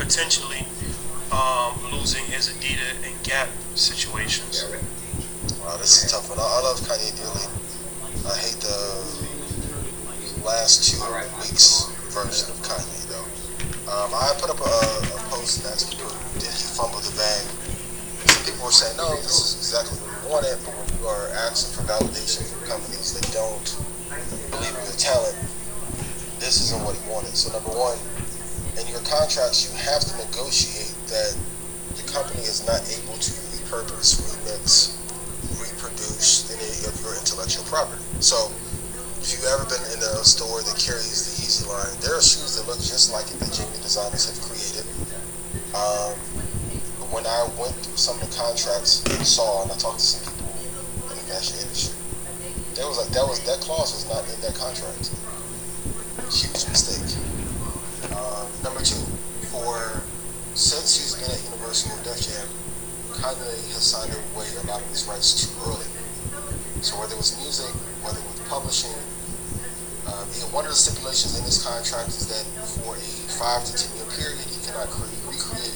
potentially losing his Adidas and Gap situations. Wow, this is a tough one. I love Kanye dearly. I hate the last 2 weeks version of Kanye though. I put up a post and asked people, did he fumble the bag? Some people were saying, no, this is exactly what we wanted. But when you are asking for validation from companies that don't believe in your talent, this isn't what he wanted. So number one, in your contracts, you have to negotiate that the company is not able to repurpose, remix, reproduce any of your intellectual property. So if you've ever been in a store that carries the Easy line, there are shoes that look just like it that genuine designers have created. Um, but when I went through some of the contracts and saw, and I talked to some people in the fashion industry, there was like that clause was not in that contract. Huge mistake. Number two, for since he's been at Universal and Def Jam, Kanye has signed away a lot of his rights too early. So whether it was music, whether it was publishing, one of the stipulations in his contract is that for a 5 to 10 year period, he cannot recreate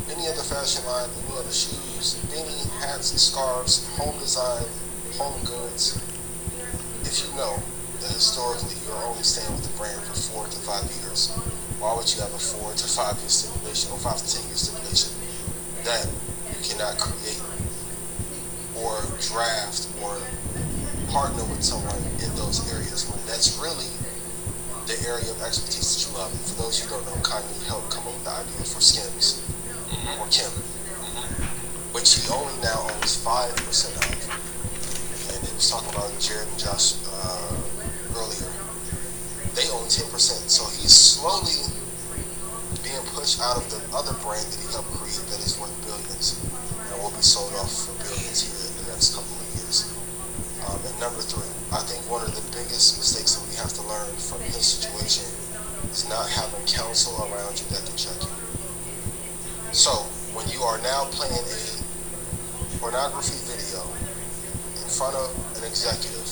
any other fashion line, any other shoes, any hats, scarves, home design, home goods. If you know that historically you're only staying with the brand for 4 to 5 years, why would you have a 4 to 5 year stipulation or 5 to 10 year stipulation that you cannot create or draft or partner with someone in those areas when that's really the area of expertise that you love? And for those who don't know, Kanye helped come up with the idea for Skims or Kim, which he only now owns 5% of. And he was talking about Jared and Josh earlier. They own 10%, so he's slowly being pushed out of the other brand that he helped create that is worth billions and will be sold off for billions here in the next couple of years. And number three, I think one of the biggest mistakes that we have to learn from his situation is not having counsel around you that can check you. So when you are now playing a pornography video in front of an executive,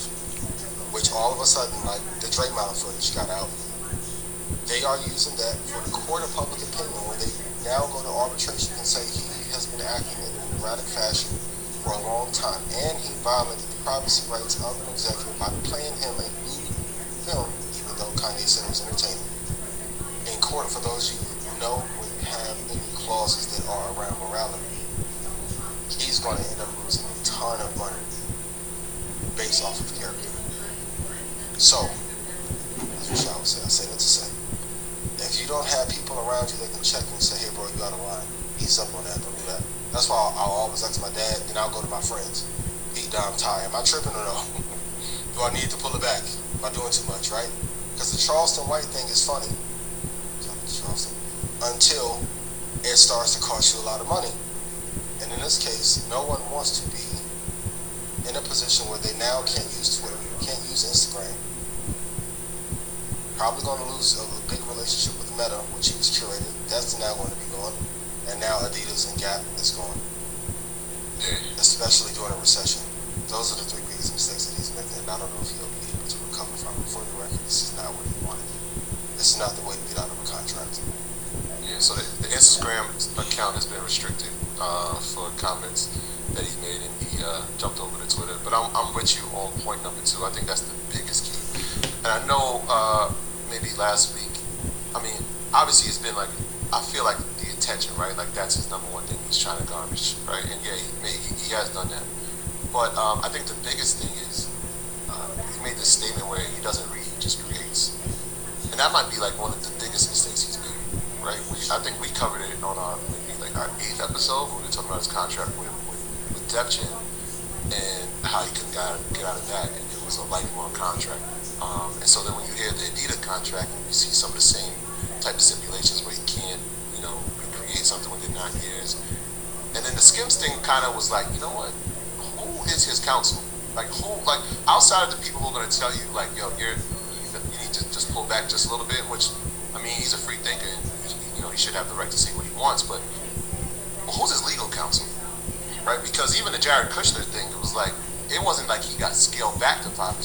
which all of a sudden, like the Draymond footage got out, they are using that for the court of public opinion when they now go to arbitration and say he has been acting in an erratic fashion for a long time and he violated the privacy rights of an executive by playing him a nude film, even though Kanye said it was entertaining. In court, for those of you who know, when you have any clauses that are around morality, he's going to end up losing a ton of money based off of character. So, that's what Shaw would say. I say that to say, if you don't have people around you that can check and say, hey bro, you out of line, he's up on that, don't do that. That's why I'll always ask my dad, then I'll go to my friends. Hey, Dom, Ty, am I tripping or no? Do I need to pull it back? Am I doing too much, right? Because the Charleston White thing is funny. Charleston. Until it starts to cost you a lot of money. And in this case, no one wants to be in a position where they now can't use Twitter, can't use Instagram. Probably going to lose a big relationship with Meta, which he was curated. That's now going to be gone. And now Adidas and Gap is gone. Especially during a recession. Those are the three biggest mistakes that he's making, and I don't know if he'll be able to recover from it. For the record, this is not what he wanted. This is not the way to get out of a contract. Yeah, so the Instagram account has been restricted for comments that he made, and he jumped over to Twitter. But I'm with you on point number two. I think that's the biggest key. And I know maybe last week, I mean, obviously it's been like, I feel like the attention, right? Like that's his number one thing he's trying to garnish, right? And yeah, he has done that. But I think the biggest thing is he made this statement where he doesn't read, he just creates. And that might be like one of the biggest mistakes he's made, right? I think we covered it on our 8th episode when we were talking about his contract with Def Jam and how he couldn't get out of that, and it was a lifelong contract. And so then when you hear the Adidas contract, you see some of the same type of stipulations where he can't, recreate something within 9 years. And then the Skims thing kind of was like, you know what? Who is his counsel? Like outside of the people who are going to tell you, like, yo, you need to just pull back just a little bit, which, I mean, he's a free thinker, and, he should have the right to say what he wants, but who's his legal counsel, right? Because even the Jared Kushner thing, it wasn't like he got scaled back to 5%.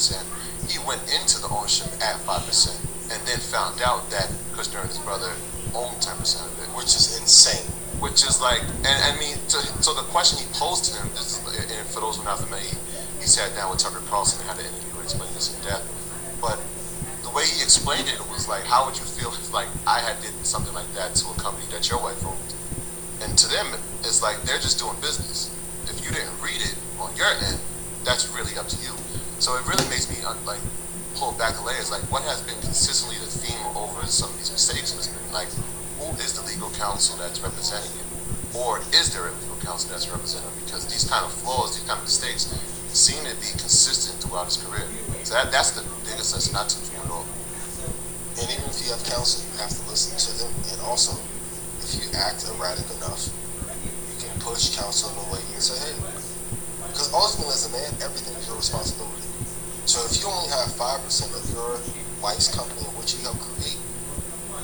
He went into the ownership at 5%, and then found out that Kushner and his brother own 10% of it, which is insane. which is like, and I mean, so the question he posed to him, this is, and for those who are not familiar, he sat down with Tucker Carlson and had an interview and explained this in depth. But the way he explained it was like, how would you feel if like I had did something like that to a company that your wife owned? And to them, it's like they're just doing business. If you didn't read it on your end, that's really up to you. So it really makes me like pull back the layers. Like, what has been consistently the theme over some of these mistakes has been like, who is the legal counsel that's representing you, or is there a legal counsel that's representing him? Because these kind of flaws, these kind of mistakes, seem to be consistent throughout his career. So that's the biggest lesson I took from it all. And even if you have counsel, you have to listen to them. And also, if you act erratic enough, you can push counsel in a way and say, hey, because ultimately as a man, everything is your responsibility. So if you only have 5% of your wife's company in which you help create,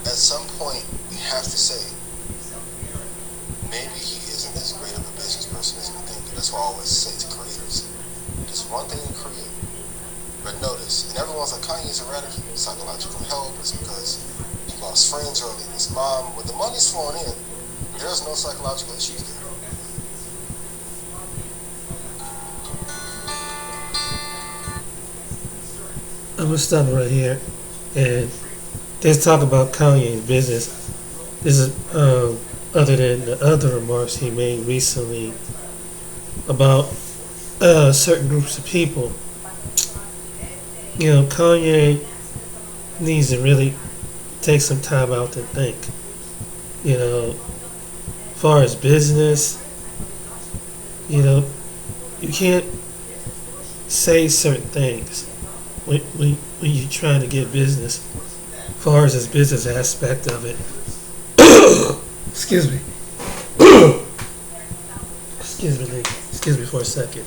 at some point we have to say, maybe he isn't as great of a business person as we think. And that's why I always say to creators, there's one thing to create. But notice, and everyone's like, Kanye's erratic, he needs psychological help. It's because he lost friends early, his mom. When the money's flowing in, there's no psychological issues there. I'm gonna stop right here and let's talk about Kanye's business. This is other than the other remarks he made recently about certain groups of people. You know, Kanye needs to really take some time out to think. You know, as far as business, you know, you can't say certain things when you're trying to get business. As far as this business aspect of it, excuse me, excuse me for a second.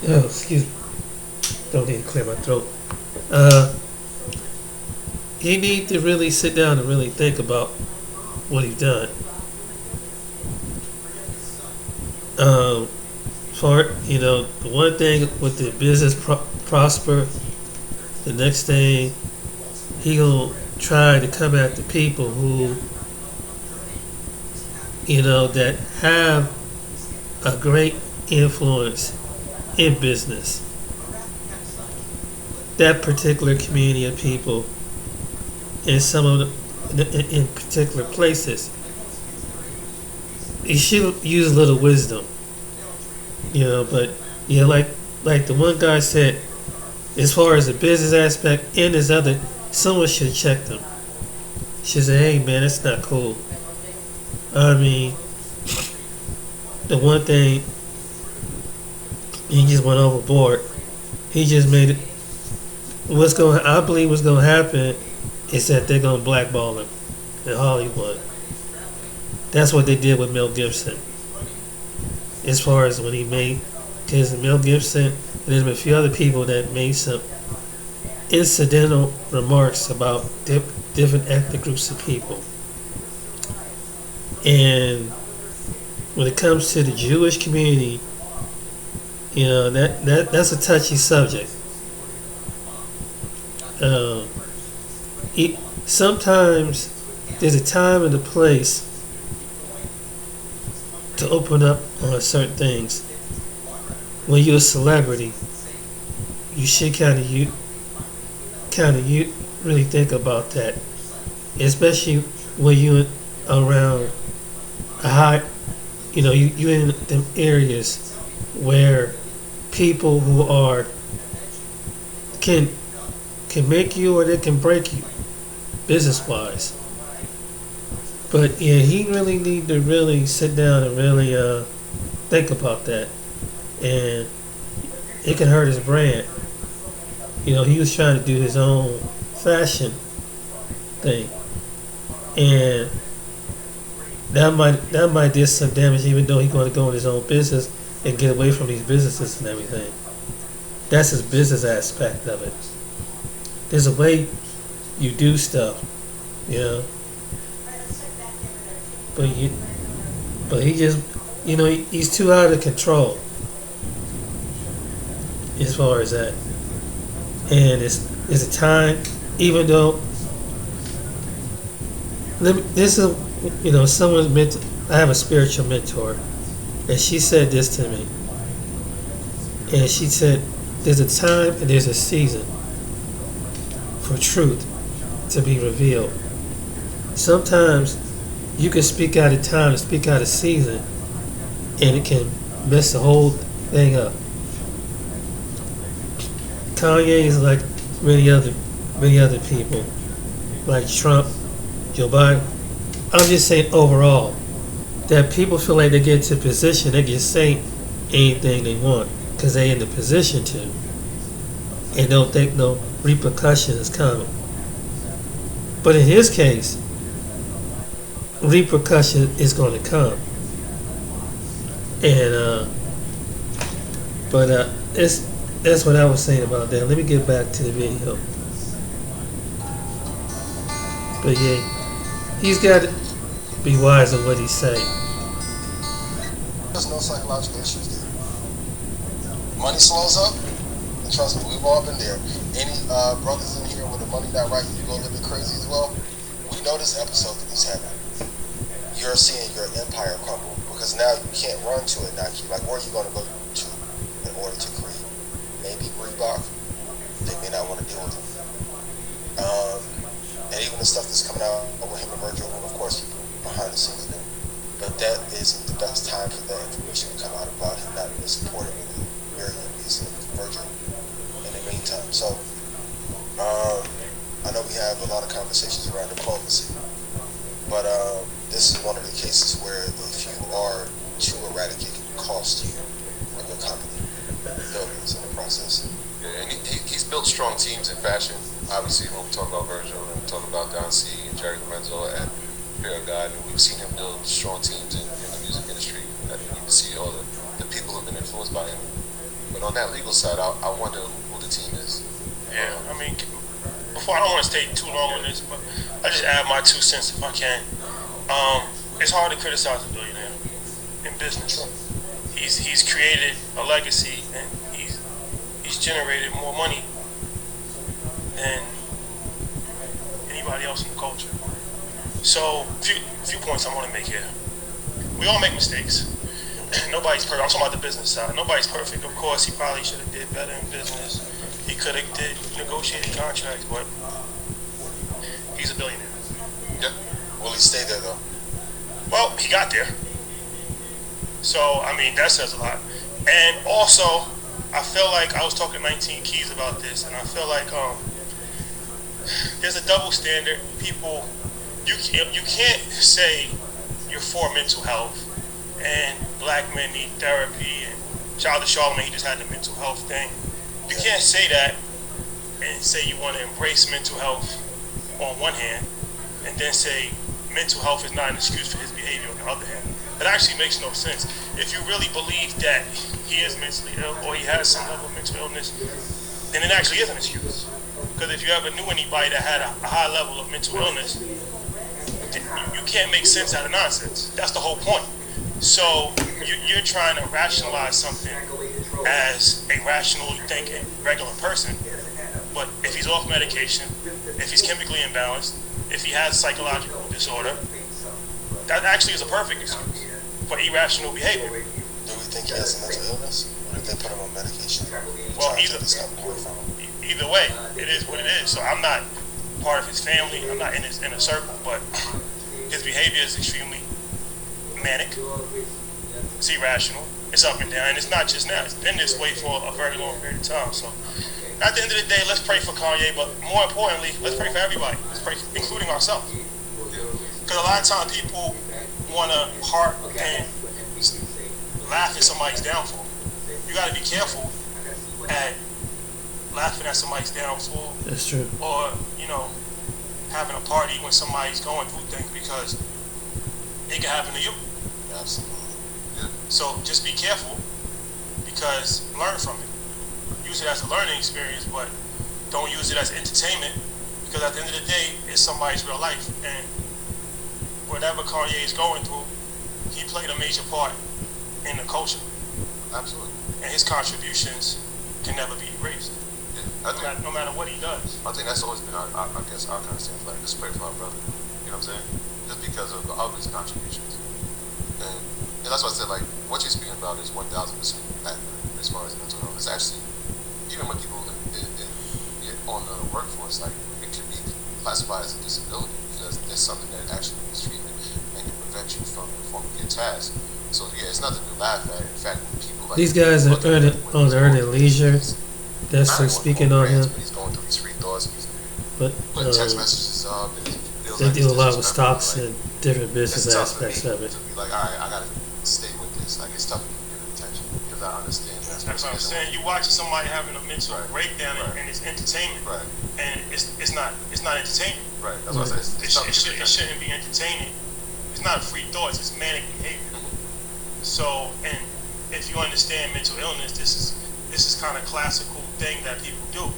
Oh, excuse me. Don't need to clear my throat. You need to really sit down and really think about what he's done. For you know, the one thing with the business prosper, the next thing he gonna try to come at the people who, you know, that have a great influence in business. That particular community of people in some of in particular places. You should use a little wisdom, you know. But you know, like the one guy said, as far as the business aspect and this other, someone should check them. Should say, hey man, that's not cool. I mean, the one thing he just went overboard. He just made it. I believe what's going to happen is that they're going to blackball him in Hollywood. That's what they did with Mel Gibson. As far as when he made, because Mel Gibson, and there's been a few other people that made some incidental remarks about different ethnic groups of people. And when it comes to the Jewish community, you know, that's a touchy subject. Sometimes there's a time and a place to open up on certain things. When you're a celebrity, you should kind of really think about that, especially when you're around a high, you know, you in them areas where people who are can make you or they can break you business wise. But yeah, he really need to really sit down and really think about that, and it can hurt his brand. You know, he was trying to do his own fashion thing, and that might do some damage, even though he's going to go in his own business and get away from these businesses and everything. That's his business aspect of it. There's a way you do stuff, you know. But he just, you know, he's too out of control as far as that. And it's a time, even though This is, someone meant. I have a spiritual mentor, and she said this to me. And she said, "There's a time and there's a season for truth to be revealed. Sometimes you can speak out of time and speak out of season, and it can mess the whole thing up." Kanye is like many other people, like Trump, Joe Biden. I'm just saying overall that people feel like they get to a position they can say anything they want because they in the position to, and don't think no repercussion is coming. But in his case, repercussion is going to come, and but it's that's what I was saying about that. Let me get back to the video. But yeah, he's got to be wise of what he's saying. There's no psychological issues there. Money slows up, and trust me, we've all been there. Any brothers in here with the money not right, you go a little bit crazy as well. We know this episode that he's having. You're seeing your empire crumble because now you can't run to it. Now, like, where are you going to go to in order to create? Maybe Reebok. They may not want to deal with him. And even the stuff that's coming out with him and Virgil, of course, people behind the scenes do. But that isn't the best time for that information to come out about him not being supportive of the very obese Virgil in the meantime. So, I know we have a lot of conversations around diplomacy, but this is one of the cases where if you are to eradicate, it can cost you and your company billions in the process. Yeah, and he's built strong teams in fashion. Obviously, when we talk about Virgil and we talk about Don C and Jerry Lorenzo at Fear of God, and we've seen him build strong teams in the music industry. And you can see all the people who have been influenced by him. But on that legal side, I wonder who the team is. Yeah, I mean, before, I don't want to stay too long on this, but I just add my 2 cents if I can. It's hard to criticize a billionaire in business. He's created a legacy, and he's generated more money than anybody else in the culture. So, few points I want to make here. We all make mistakes. Nobody's perfect. I'm talking about the business side. Nobody's perfect. Of course, he probably should have did better in business. He could have did negotiated contracts, but he's a billionaire. Yep. Will he stay there though? Well, he got there. So, I mean, that says a lot. And also, I feel like I was talking to 19 Keys about this, and I feel like there's a double standard. People, you can't say you're for mental health and black men need therapy, and shout out to Charlamagne, he just had the mental health thing. You can't say that and say you want to embrace mental health on one hand, and then say mental health is not an excuse for his behavior on the other hand. That actually makes no sense. If you really believe that he is mentally ill or he has some level of mental illness, then it actually is an excuse. Because if you ever knew anybody that had a high level of mental illness, you can't make sense out of nonsense. That's the whole point. So you're trying to rationalize something as a rationally thinking regular person, but if he's off medication, if he's chemically imbalanced, if he has psychological disorder, that actually is a perfect excuse for irrational behavior. Do we think he has a mental illness, or did they put him on medication? Well, either way, it is what it is. So I'm not part of his family. I'm not in his inner circle, but his behavior is extremely manic. It's irrational. It's up and down. And it's not just now. It's been this way for a very long period of time. So at the end of the day, let's pray for Kanye, but more importantly, let's pray for everybody. Let's pray, including ourselves. Because a lot of times people want to harp and laugh at somebody's downfall. You got to be careful at laughing at somebody's downfall. That's true. Or, having a party when somebody's going through things, because it can happen to you. Absolutely. So just be careful, because learn from it. Use it as a learning experience, but don't use it as entertainment, because at the end of the day, it's somebody's real life. And whatever Kanye is going through, he played a major part in the culture. Absolutely. And his contributions can never be erased. Yeah, No matter what he does. I think that's always been, I guess, our kind of stance. Like, just pray for our brother. You know what I'm saying? Just because of his contributions. And that's why I said, like, what you're speaking about is 1,000% accurate as far as mental health. It's actually, even when people on the workforce, like, it can be classified as a disability because there's something that actually needs treatment and can prevent you from performing your task. So, yeah, it's nothing to laugh at. In fact, when people like These guys are earning leisure. That's not for even speaking going on him. rants, but he's going through these free thoughts. He's But putting text messages up, and he feels they like do he's a lot with disrespectful. stocks Like, and different business it's tough for me aspects of it. to be like, all right, I gotta stay with this. Like, it's tough for me to give it attention because I understand that. That's what I'm saying. You watching somebody having a mental breakdown, and it's entertainment, Right. and it's not entertainment. Right. That's what I said. It shouldn't be entertaining. It's not free thoughts. It's manic behavior. So, and if you understand mental illness, this is kind of classical thing that people do.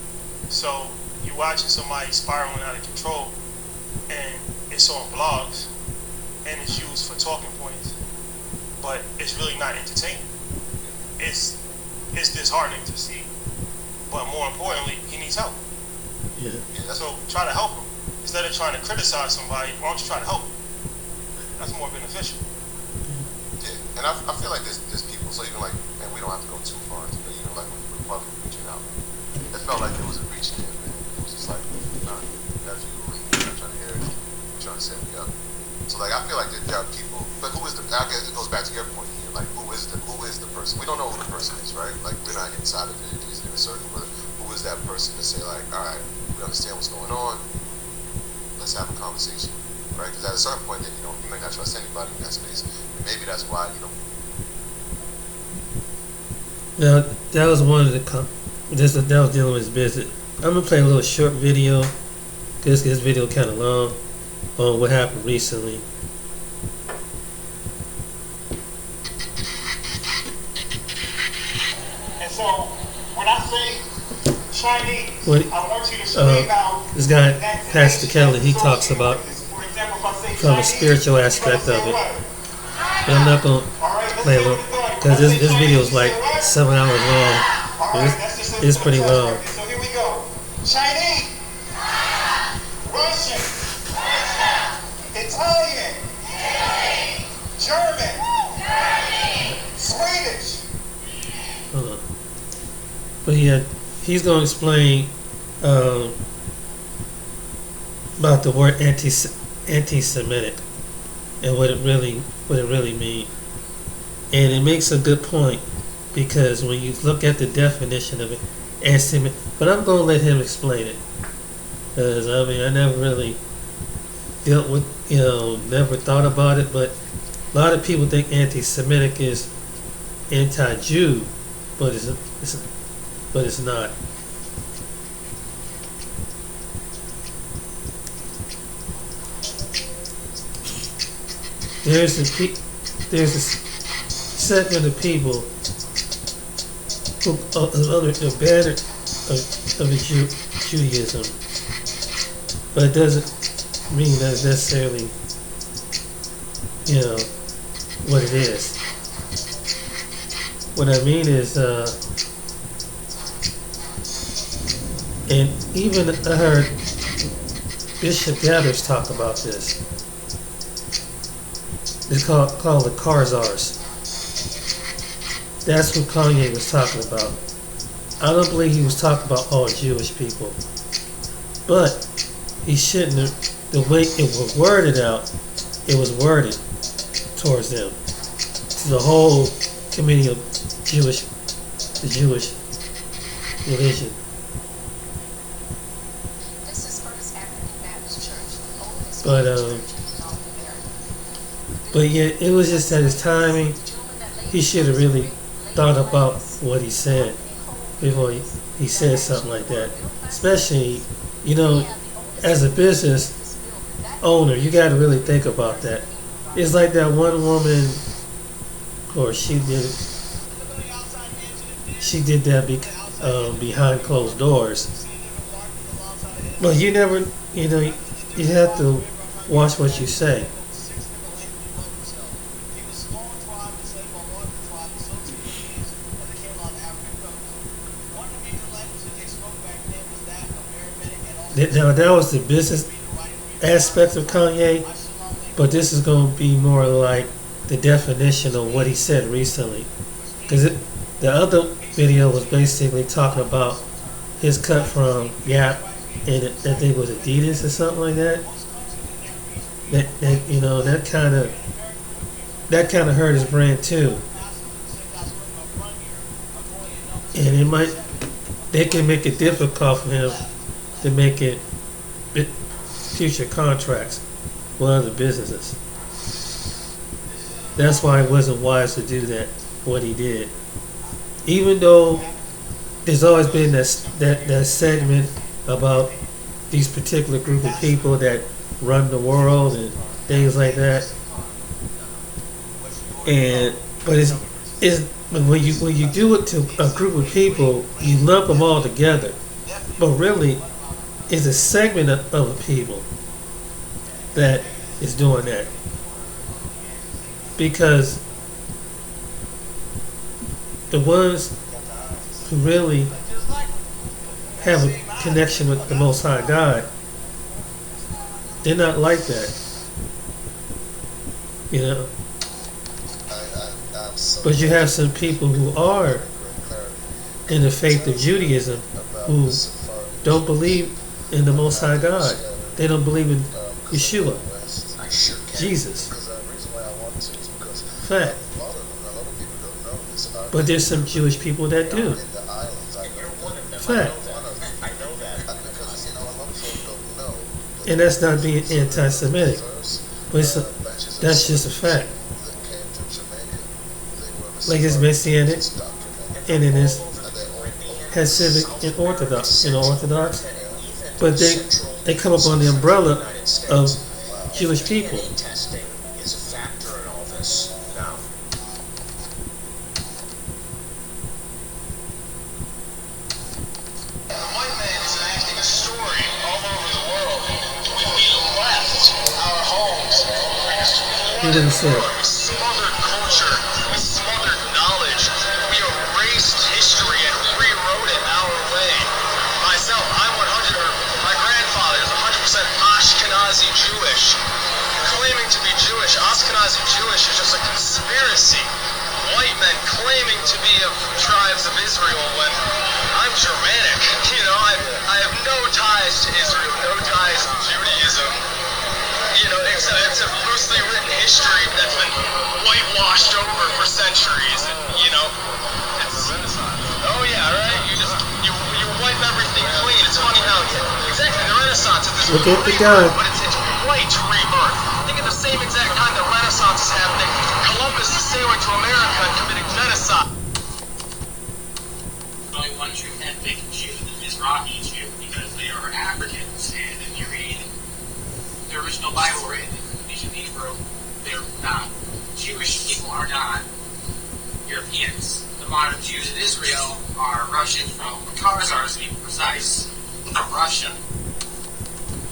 So you're watching somebody spiraling out of control, and it's on blogs, and it's used for talking points, but it's really not entertaining. It's disheartening to see, but more importantly, he needs help. Yeah. So try to help him instead of trying to criticize somebody. Why don't you try to help him? That's more beneficial. Yeah, and I feel like there's people. So even like, and we don't have to go too far into, but even like when the Republic reaching out, it felt like it was a reaching in, man. It was just like, nah, nephew, I'm trying to hear it, trying to set me up. So like, I feel like there are people, but who is the? I guess it goes back to your point here. Like, who is the person? We don't know who the person is, right? Like, we're not inside of it, he's in a circle, but who is that person to say like, all right, we understand what's going on. Let's have a conversation, right? Because at a certain point, then you may not trust anybody in that space. And maybe that's why Now that was one of the that was dealing with his business. I'm gonna play a little short video because this video kind of long on what happened recently. And so when I say Chinese, I want you to scream out. This guy, Pastor Kelly, he talks about from a spiritual aspect of it. But I'm not gonna play a little because this video is like 7 hours long. It's pretty long. So here we go. Chinese, Russian, Italian, German, Swedish. But yeah, he's gonna explain about the word anti-Semitic and what it really means. And it makes a good point because when you look at the definition of it, anti-Semitic. But I'm gonna let him explain it because I mean I never really dealt with never thought about it. But a lot of people think anti-Semitic is anti-Jew, but it's not. There's a segment of people who under the banner of Judaism, but it doesn't mean that's necessarily what it is. What I mean is, and even I heard Bishop Gathers talk about this. It's called the Khazars. That's what Kanye was talking about. I don't believe he was talking about all Jewish people, but he shouldn't have. The way it was worded out, it was worded towards them, to the whole community of the Jewish religion. But yeah, it was just at his timing. He should have really thought about what he said before he said something like that. Especially, as a business owner, you got to really think about that. It's like that one woman, or she did that behind closed doors. But you never, you have to watch what you say. Now that was the business. aspects of Kanye, but this is going to be more like the definition of what he said recently. Because the other video was basically talking about his cut from Gap, and I think it was Adidas or something like that. That you know that kind of hurt his brand too, and they can make it difficult for him to make it future contracts with other businesses. That's why it wasn't wise to do that, what he did. Even though there's always been that segment about these particular group of people that run the world and things like that. But when you do it to a group of people, you lump them all together. But really, it's a segment of people that is doing that, because the ones who really have a connection with the Most High God, they're not like that, you know. But you have some people who are in the faith of Judaism who don't believe in the Most High God. They don't believe in Yeshua, Jesus. Fact. But there's some Jewish people that do. Fact. And that's not being anti-Semitic, but that's just a fact. Like it's Messianic, and it is Hasidic and Orthodox, but they come up on the umbrella of Jewish people. He didn't say it. Smothered culture, we smothered knowledge. We erased history and rewrote it our way. Myself, my grandfather is 100% Ashkenazi Jewish. Claiming to be Jewish, Ashkenazi Jewish is just a conspiracy. White men claiming to be of tribes of Israel when I'm Germanic. You know, I have no ties to Israel, no ties to Judaism. You know, it's a loosely written history that's been whitewashed over for centuries. And, you know, it's oh yeah, right. You wipe everything clean. It's funny how exactly the Renaissance is this Look at the rebirth, guy. but it's white rebirth. I think at the same exact time the Renaissance is happening, Columbus is sailing to America and committing genocide. Only one true ethnic Jew is Rocky Jew because they are Africans, and if you read the original Bible written in ancient Hebrew, they're not. Jewish people are not Europeans. The modern Jews in Israel are Russian from Khazars, to be precise. Russian.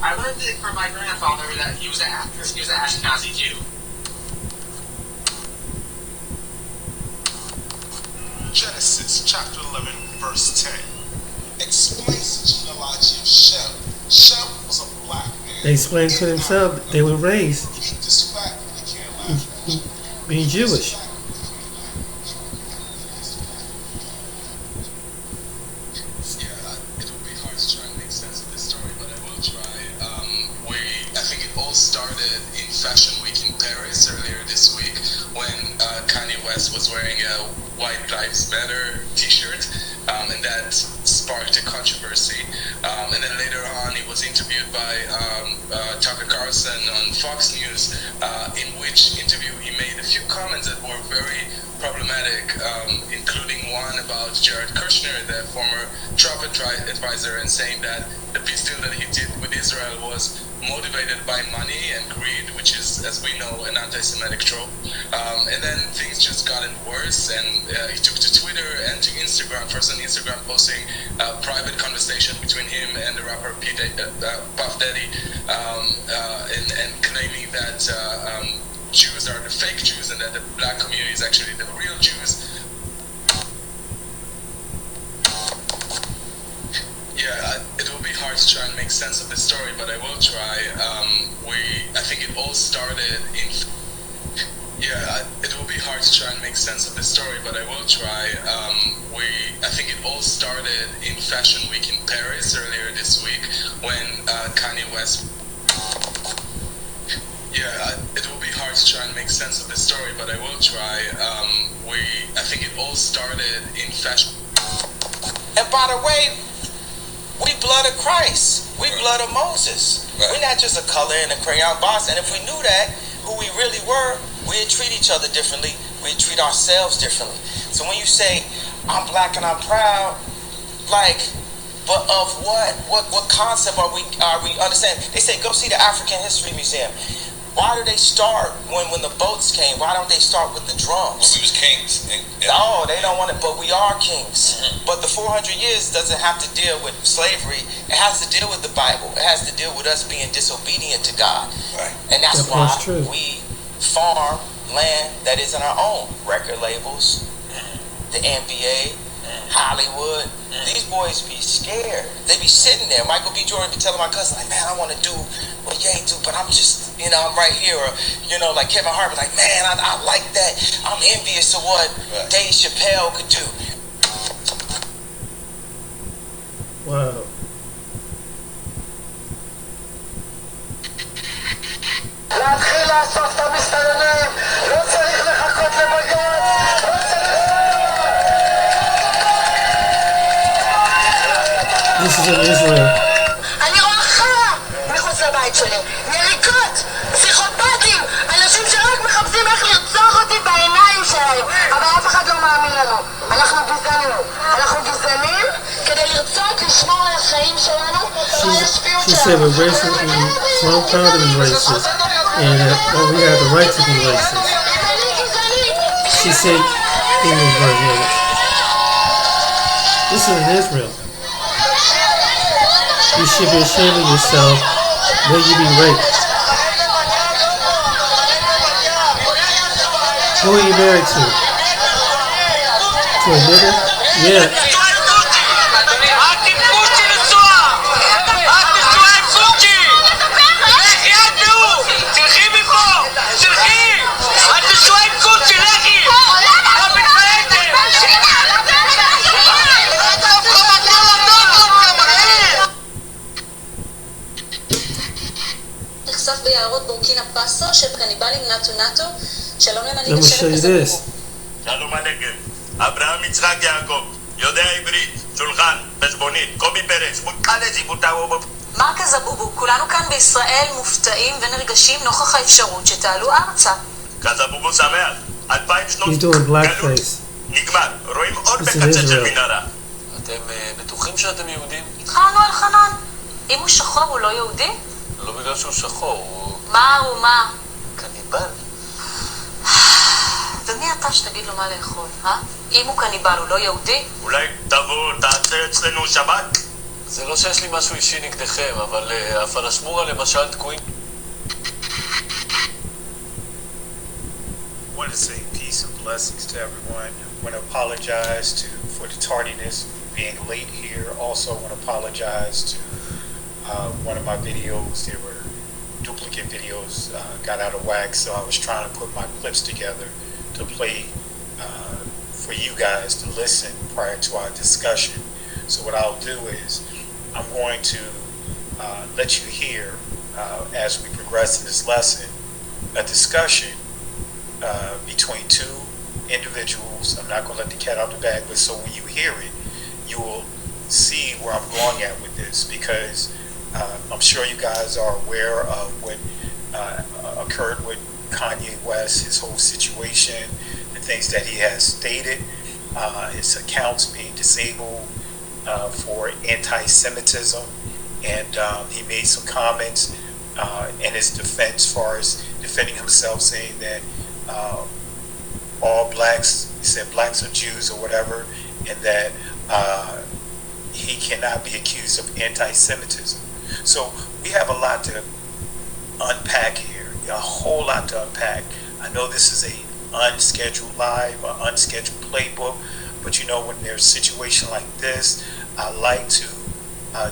I learned it from my grandfather that he was an Ashkenazi Jew. Genesis chapter 11, verse 10 explains the genealogy of Shem. Shem was a black man. They explained to themselves they were raised This fact, you can't laugh. being Jewish. It would be hard to try and make sense of this story, but I will try. I think it all started in Fashion Week in Paris earlier this week when Kanye West was wearing a White Lives Matter t-shirt, and that sparked a controversy. And then later on, he was interviewed by Tucker Carlson on Fox News, in which interview he made a few comments that were very problematic, including one about Jared Kushner, the former Trump advisor, and saying that the peace deal that he did with Israel was motivated by money and greed, which is, as we know, an anti-Semitic trope. And then things just gotten worse, and he took to Twitter and to Instagram, first on Instagram posting a private conversation between him and the rapper Puff Daddy, and claiming that Jews are the fake Jews and that the black community is actually the real Jews. It will be hard to try and make sense of the story, but I will try. I think it all started in. It will be hard to try and make sense of the story, but I will try. I think it all started in Fashion Week in Paris earlier this week when Kanye West. It will be hard to try and make sense of the story, but I will try. I think it all started in Fashion. And by the way, we blood of Christ. We blood of Moses. We're not just a color in a crayon box. And if we knew that, who we really were, we'd treat each other differently. We'd treat ourselves differently. So when you say, I'm black and I'm proud, like, but of what? What concept are we understanding? They say, go see the African History Museum. Why do they start when the boats came? Why don't they start with the drums? When we was kings. Oh, they don't want it, but we are kings. Mm-hmm. But the 400 years doesn't have to deal with slavery. It has to deal with the Bible. It has to deal with us being disobedient to God. Right. And that's why we farm land that isn't our own. Record labels, the NBA, Hollywood. These boys be scared. They be sitting there. Michael B. Jordan be telling my cousin, like, man, I want to do what Ye do, but I'm just, I'm right here. Or, like Kevin Hart be like, man, I like that. I'm envious of what Dave Chappelle could do. Wow. להתחיל לאסוף את המסתננים, לא צריך לחכות לבג"ץ, This is in Israel. אני רואה חרא מחוץ לבית שלי, יריקות, פסיכופטים, אנשים שרק מחפשים איך לרצוח אותי בעיניים שלהם, אבל אף אחד לא מאמין לנו. אנחנו גזענים כדי לרצות לשמור על החיים שלנו ועל השפיות She said שלנו. we're racist and so I'm proud to be racist and we have the right to be racist. She said English version of it. This is in Israel. You should be ashamed of yourself when you be raped. Who are you married to? To a nigga? Yeah. נחשף ביערות בורקינה פאסו של קניבלים נאטו נאטו. שלום למנהיג Let me show you this. שלום הנגב, אברהם יצחק יעקב, יודע עברית, שולחן, חשבונית, קובי פרס, מותחלת זיבוטאו. מרכז הבובו, כולנו כאן בישראל מופתעים ונרגשים נוכח האפשרות שתעלו ארצה. קזבובו שמח, 2000 שנות He's doing blackface. נגמר, רואים עוד בקצה של מנהרה. אתם בטוחים שאתם יהודים? התחלנו על חנן. אם הוא שחור הוא לא יהודי? לא בגלל שהוא שחור, הוא מה הוא מה? קניבל. ומי אתה שתגיד לו מה לאכול, אה? אם הוא קניבל הוא לא יהודי? אולי תבוא, תעשה אצלנו שבת? זה לא שיש לי משהו אישי נגדכם, אבל הפלשמורה למשל תקועים. I want to say peace and blessings to everyone. I want to apologize for the tardiness, being late here. Also want to apologize to one of my videos. There were duplicate videos, got out of whack, so I was trying to put my clips together to play for you guys to listen prior to our discussion. So what I'll do is I'm going to let you hear, as we progress in this lesson, a discussion between two individuals. I'm not going to let the cat out the bag, but so when you hear it, you will see where I'm going at with this, because I'm sure you guys are aware of what occurred with Kanye West, his whole situation, the things that he has stated, his accounts being disabled for anti-Semitism, and he made some comments in his defense as far as defending himself, saying that all blacks, he said blacks are Jews or whatever, and that he cannot be accused of anti-Semitism. So we have a lot to unpack here, a whole lot to unpack. I know this is a unscheduled live, an unscheduled playbook, but when there's a situation like this, I like to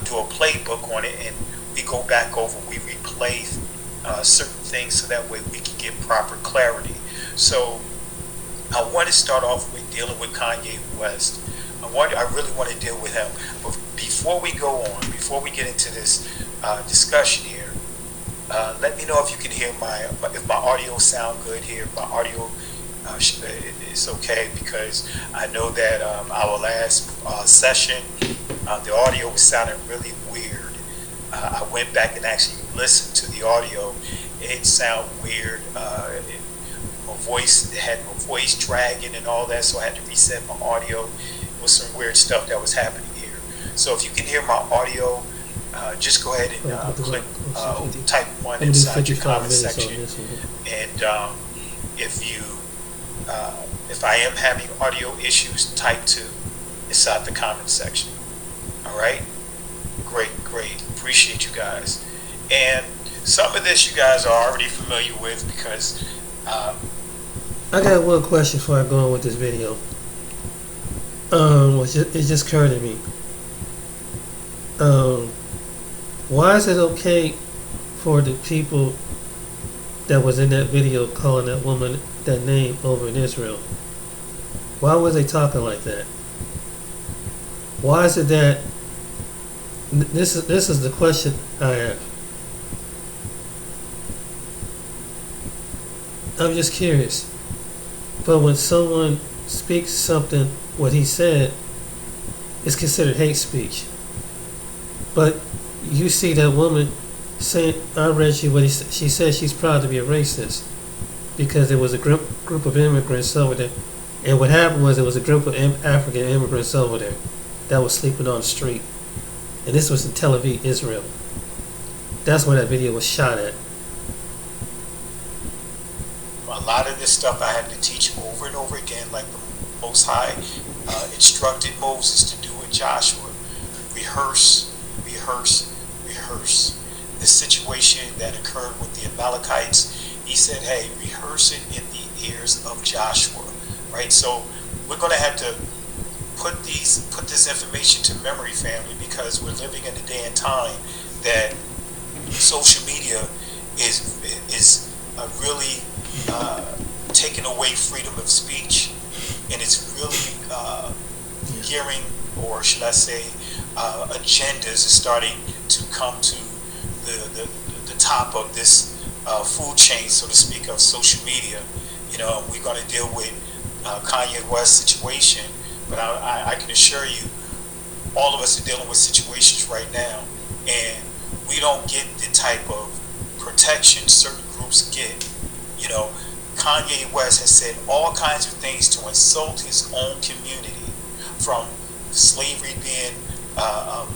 do a playbook on it, and we go back over, we replay certain things so that way we can get proper clarity. So I want to start off with dealing with Kanye West. I really want to deal with him. But before we go on, before we get into this discussion here, let me know if you can hear if my audio sound good here. If my audio is okay, because I know that our last session, the audio was sounding really weird. I went back and actually listened to the audio. It sounded weird. My voice had my voice dragging and all that, so I had to reset my audio. It was some weird stuff that was happening here. So if you can hear my audio, just go ahead and click type 1 inside your comment section. And if I am having audio issues, type 2 inside the comment section. All right, great. Appreciate you guys. And some of this you guys are already familiar with, because I got one question before I go on with this video. It just occurred to me. Why is it okay for the people that was in that video calling that woman that name over in Israel? Why was they talking like that? Why is it that this is the question I have. I'm just curious. But when someone speaks something, what he said is considered hate speech. But you see that woman saying, I read you what she said she's proud to be a racist because there was a group of immigrants over there. And what happened was there was a group of African immigrants over there that was sleeping on the street. And this was in Tel Aviv, Israel. That's where that video was shot at. A lot of this stuff I had to teach over and over again, like the Most High instructed Moses to do with Joshua. Rehearse. The situation that occurred with the Amalekites, he said, hey, rehearse it in the ears of Joshua. Right? So we're going to have to put this information to memory, family, because we're living in a day and time that social media is really taking away freedom of speech, and it's really gearing, or should I say, agendas is starting to come to the top of this food chain, so to speak, of social media. You know, we're going to deal with Kanye West situation, but I can assure you, all of us are dealing with situations right now, and we don't get the type of protection certain groups get. You know, Kanye West has said all kinds of things to insult his own community, from slavery being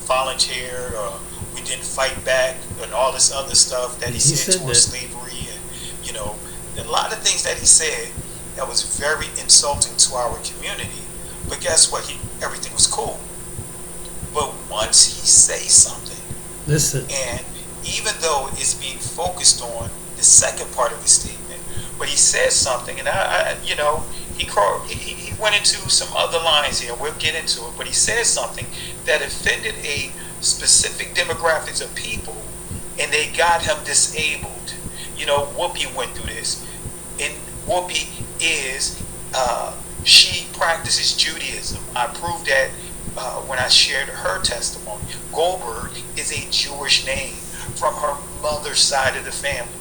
volunteered, or we didn't fight back, and all this other stuff that he said towards slavery, and you know, a lot of things that he said that was very insulting to our community. But guess what? Everything was cool. But once he says something, listen, and even though it's being focused on the second part of his statement, but he says something, and he went into some other lines here. We'll get into it, but he says something that offended a specific demographics of people, and they got him disabled. You know, Whoopi went through this, and Whoopi is she practices Judaism. I proved that when I shared her testimony. Goldberg is a Jewish name from her mother's side of the family.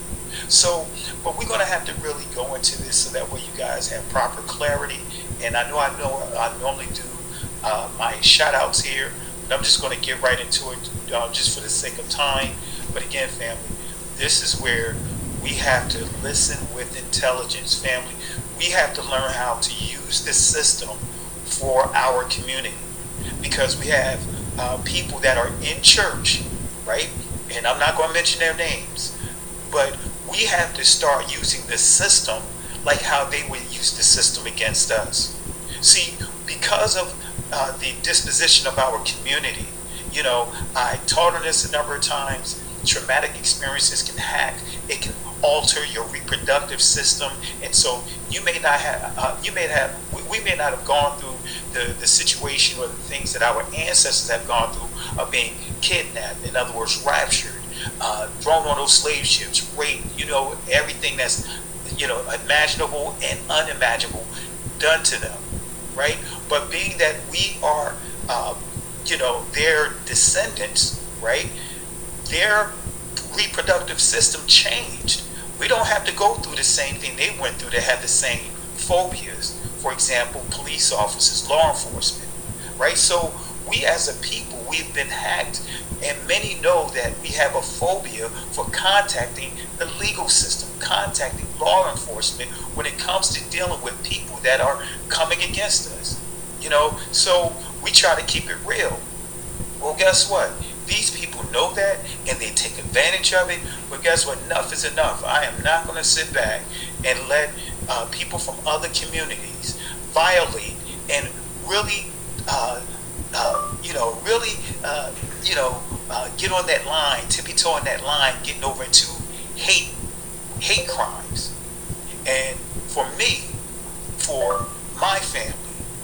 So, but we're going to have to really go into this so that way you guys have proper clarity. And I normally do my shout outs here, but I'm just going to get right into it just for the sake of time. But again, family, this is where we have to listen with intelligence, family. We have to learn how to use this system for our community, because we have people that are in church, right? And I'm not going to mention their names, but we have to start using the system like how they would use the system against us. See, because of the disposition of our community, you know, I taught on this a number of times. Traumatic experiences can hack. It can alter your reproductive system, and so we may not have gone through the situation or the things that our ancestors have gone through, of being kidnapped, in other words, raptured, thrown on those slave ships, raped, everything that's, imaginable and unimaginable done to them, right? But being that we are, their descendants, right? Their reproductive system changed. We don't have to go through the same thing they went through. They had the same phobias. For example, police officers, law enforcement, right? So we as a people, we've been hacked, and many know that we have a phobia for contacting the legal system, contacting law enforcement when it comes to dealing with people that are coming against us. So we try to keep it real. Well, guess what? These people know that, and they take advantage of it. But guess what? Enough is enough. I am not going to sit back and let people from other communities violate and really, get on that line, tippy-toe on that line, getting over into hate crimes. And for me, for my family,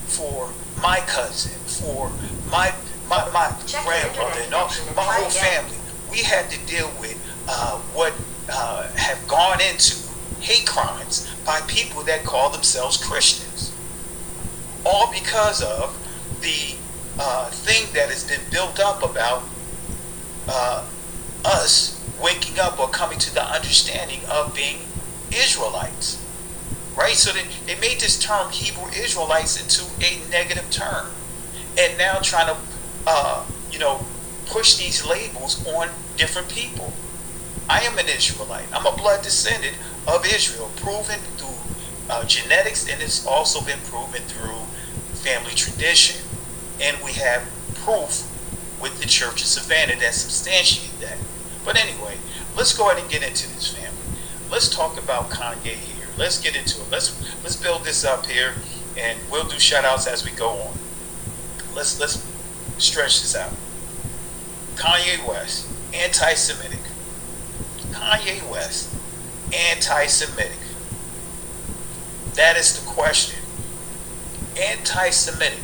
for my cousin, for my grandmother, and all, my whole family, we had to deal with what have gone into hate crimes by people that call themselves Christians. All because of the thing that has been built up about us waking up or coming to the understanding of being Israelites. Right? So they made this term Hebrew Israelites into a negative term. And now trying to push these labels on different people. I am an Israelite. I'm a blood descendant of Israel, proven through genetics, and it's also been proven through family tradition. And we have proof with the Church of Savannah that substantiate that. But anyway, let's go ahead and get into this, family. Let's talk about Kanye here. Let's get into it. Let's build this up here, and we'll do shout outs as we go on. Let's stretch this out. Kanye West, anti-Semitic. Kanye West, anti-Semitic. That is the question. Anti-Semitic.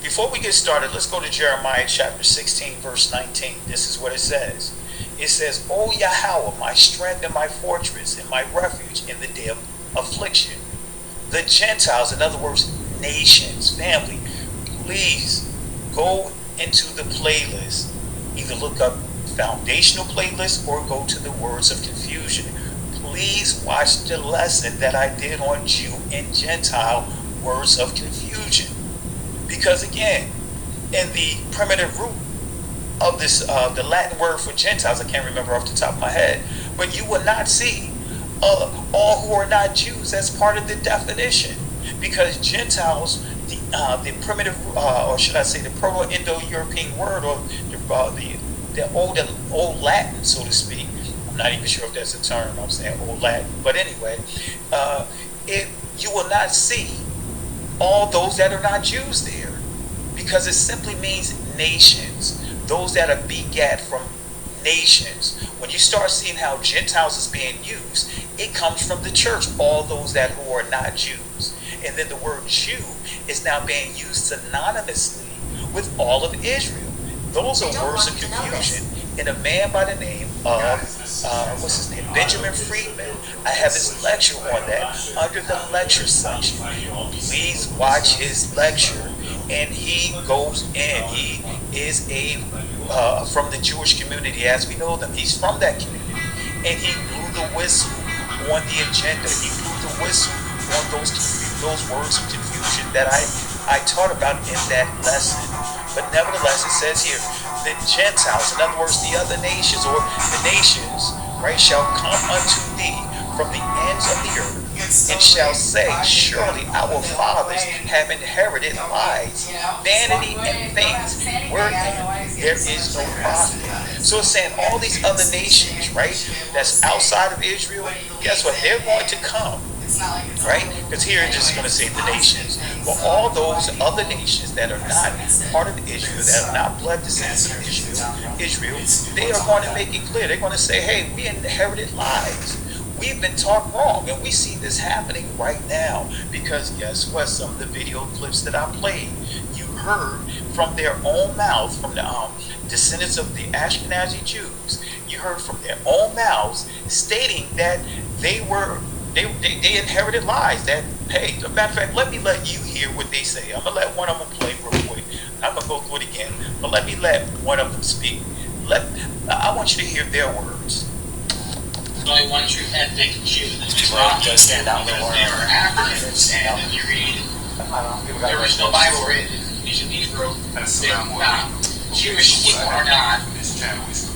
Before we get started, let's go to Jeremiah chapter 16, verse 19. This is what it says. It says, O Yahweh, my strength and my fortress and my refuge in the day of affliction. The Gentiles, in other words, nations, family, please go into the playlist. Either look up foundational playlist or go to the words of confusion. Please watch the lesson that I did on Jew and Gentile words of confusion. Because again, in the primitive root of this, the Latin word for Gentiles, I can't remember off the top of my head, but you will not see all who are not Jews as part of the definition. Because Gentiles, the primitive, or should I say the Proto-Indo-European word, or the old Latin, so to speak. I'm not even sure if that's a term. I'm saying old Latin. But anyway, you will not see all those that are not Jews there, because it simply means nations, those that are begat from nations. When you start seeing how Gentiles is being used, it comes from the church, all those that who are not Jews. And then the word Jew is now being used synonymously with all of Israel. Those are words of confusion. And a man by the name of, Benjamin Friedman, I have his lecture on that under the lecture section. Please watch his lecture. And he goes in. He is from the Jewish community as we know them. He's from that community. And he blew the whistle on the agenda. He blew the whistle on those words of confusion that I taught about in that lesson. But nevertheless, it says here, the Gentiles, in other words, the other nations, or the nations, right, shall come unto thee from the ends of the earth, and shall say, surely our fathers have inherited lies, vanity, and things wherein there is no profit. So it's saying all these other nations, right, that's outside of Israel, guess what? They're going to come. Right? Because here it's just going to say the nations. But all those other nations that are not part of Israel, that are not blood descendants of Israel, they are going to make it clear. They're going to say, hey, we inherited lies. We've been taught wrong. And we see this happening right now. Because guess what? Some of the video clips that I played, you heard from their own mouths, from the descendants of the Ashkenazi Jews, you heard from their own mouths stating that they inherited lies. That, hey, as a matter of fact, let me let you hear what they say. I'm gonna let one of them play real quick. I'm gonna go through it again, but let me let one of them speak. I want you to hear their words. There's only one true ethnic Jew, the Mizrahi, because they are Africans, and if you read the original Bible written in ancient Hebrew, Jewish people are not